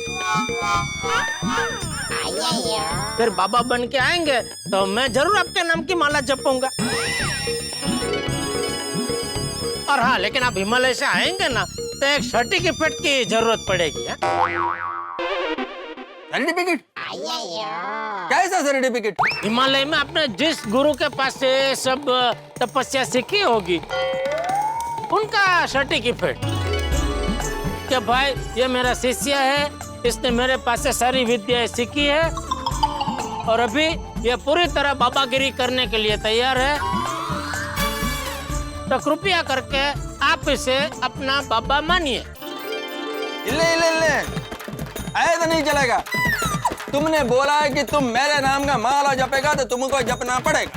फिर बाबा बन के आएंगे तो मैं जरूर आपके नाम की माला जपूंगा। और हाँ, लेकिन आप हिमालय से आएंगे ना तो एक सर्टिफिकेट की जरूरत पड़ेगी। सर्टिफिकेट? कैसा सर्टिफिकेट? हिमालय में आपने जिस गुरु के पास से सब तपस्या सीखी होगी उनका सर्टिफिकेट कि भाई ये मेरा शिष्य है, इसने मेरे पास से सारी विद्या सीखी है और अभी ये पूरी तरह बाबागिरी करने के लिए तैयार है, तो कृपया करके आप इसे अपना बाबा मानिए। ले ऐसा नहीं चलेगा। तुमने बोला है कि तुम मेरे नाम का माला जपेगा तो तुमको जपना पड़ेगा।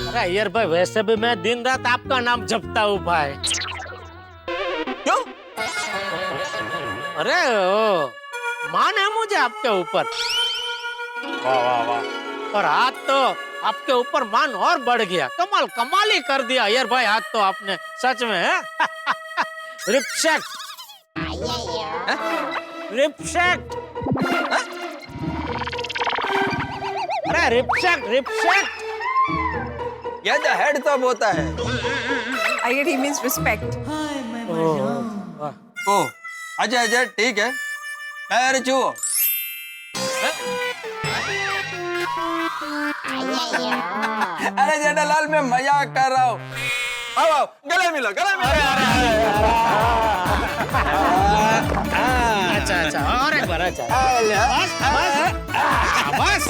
अरे अय्यर भाई, वैसे भी मैं दिन रात आपका नाम जपता हूँ भाई। क्यों? अरे ओ, मान है मुझे आपके ऊपर। वाह वाह वाह। और हाथ तो आपके ऊपर मान और बढ़ गया। कमाल ही कर दिया अय्यर भाई, हाथ तो आपने सच में है। रिप्शेक्ट। अरे रिप्शेक्ट। ये तो हेड तो होता है। अय्यर, ही मींस रिस्पेक्ट। ओ अजय ठीक है, पैर छुओ। अरे जेठालाल, मैं मजाक कर रहा हूँ। आओ गले मिलो। अच्छा और एक बार। अच्छा बस।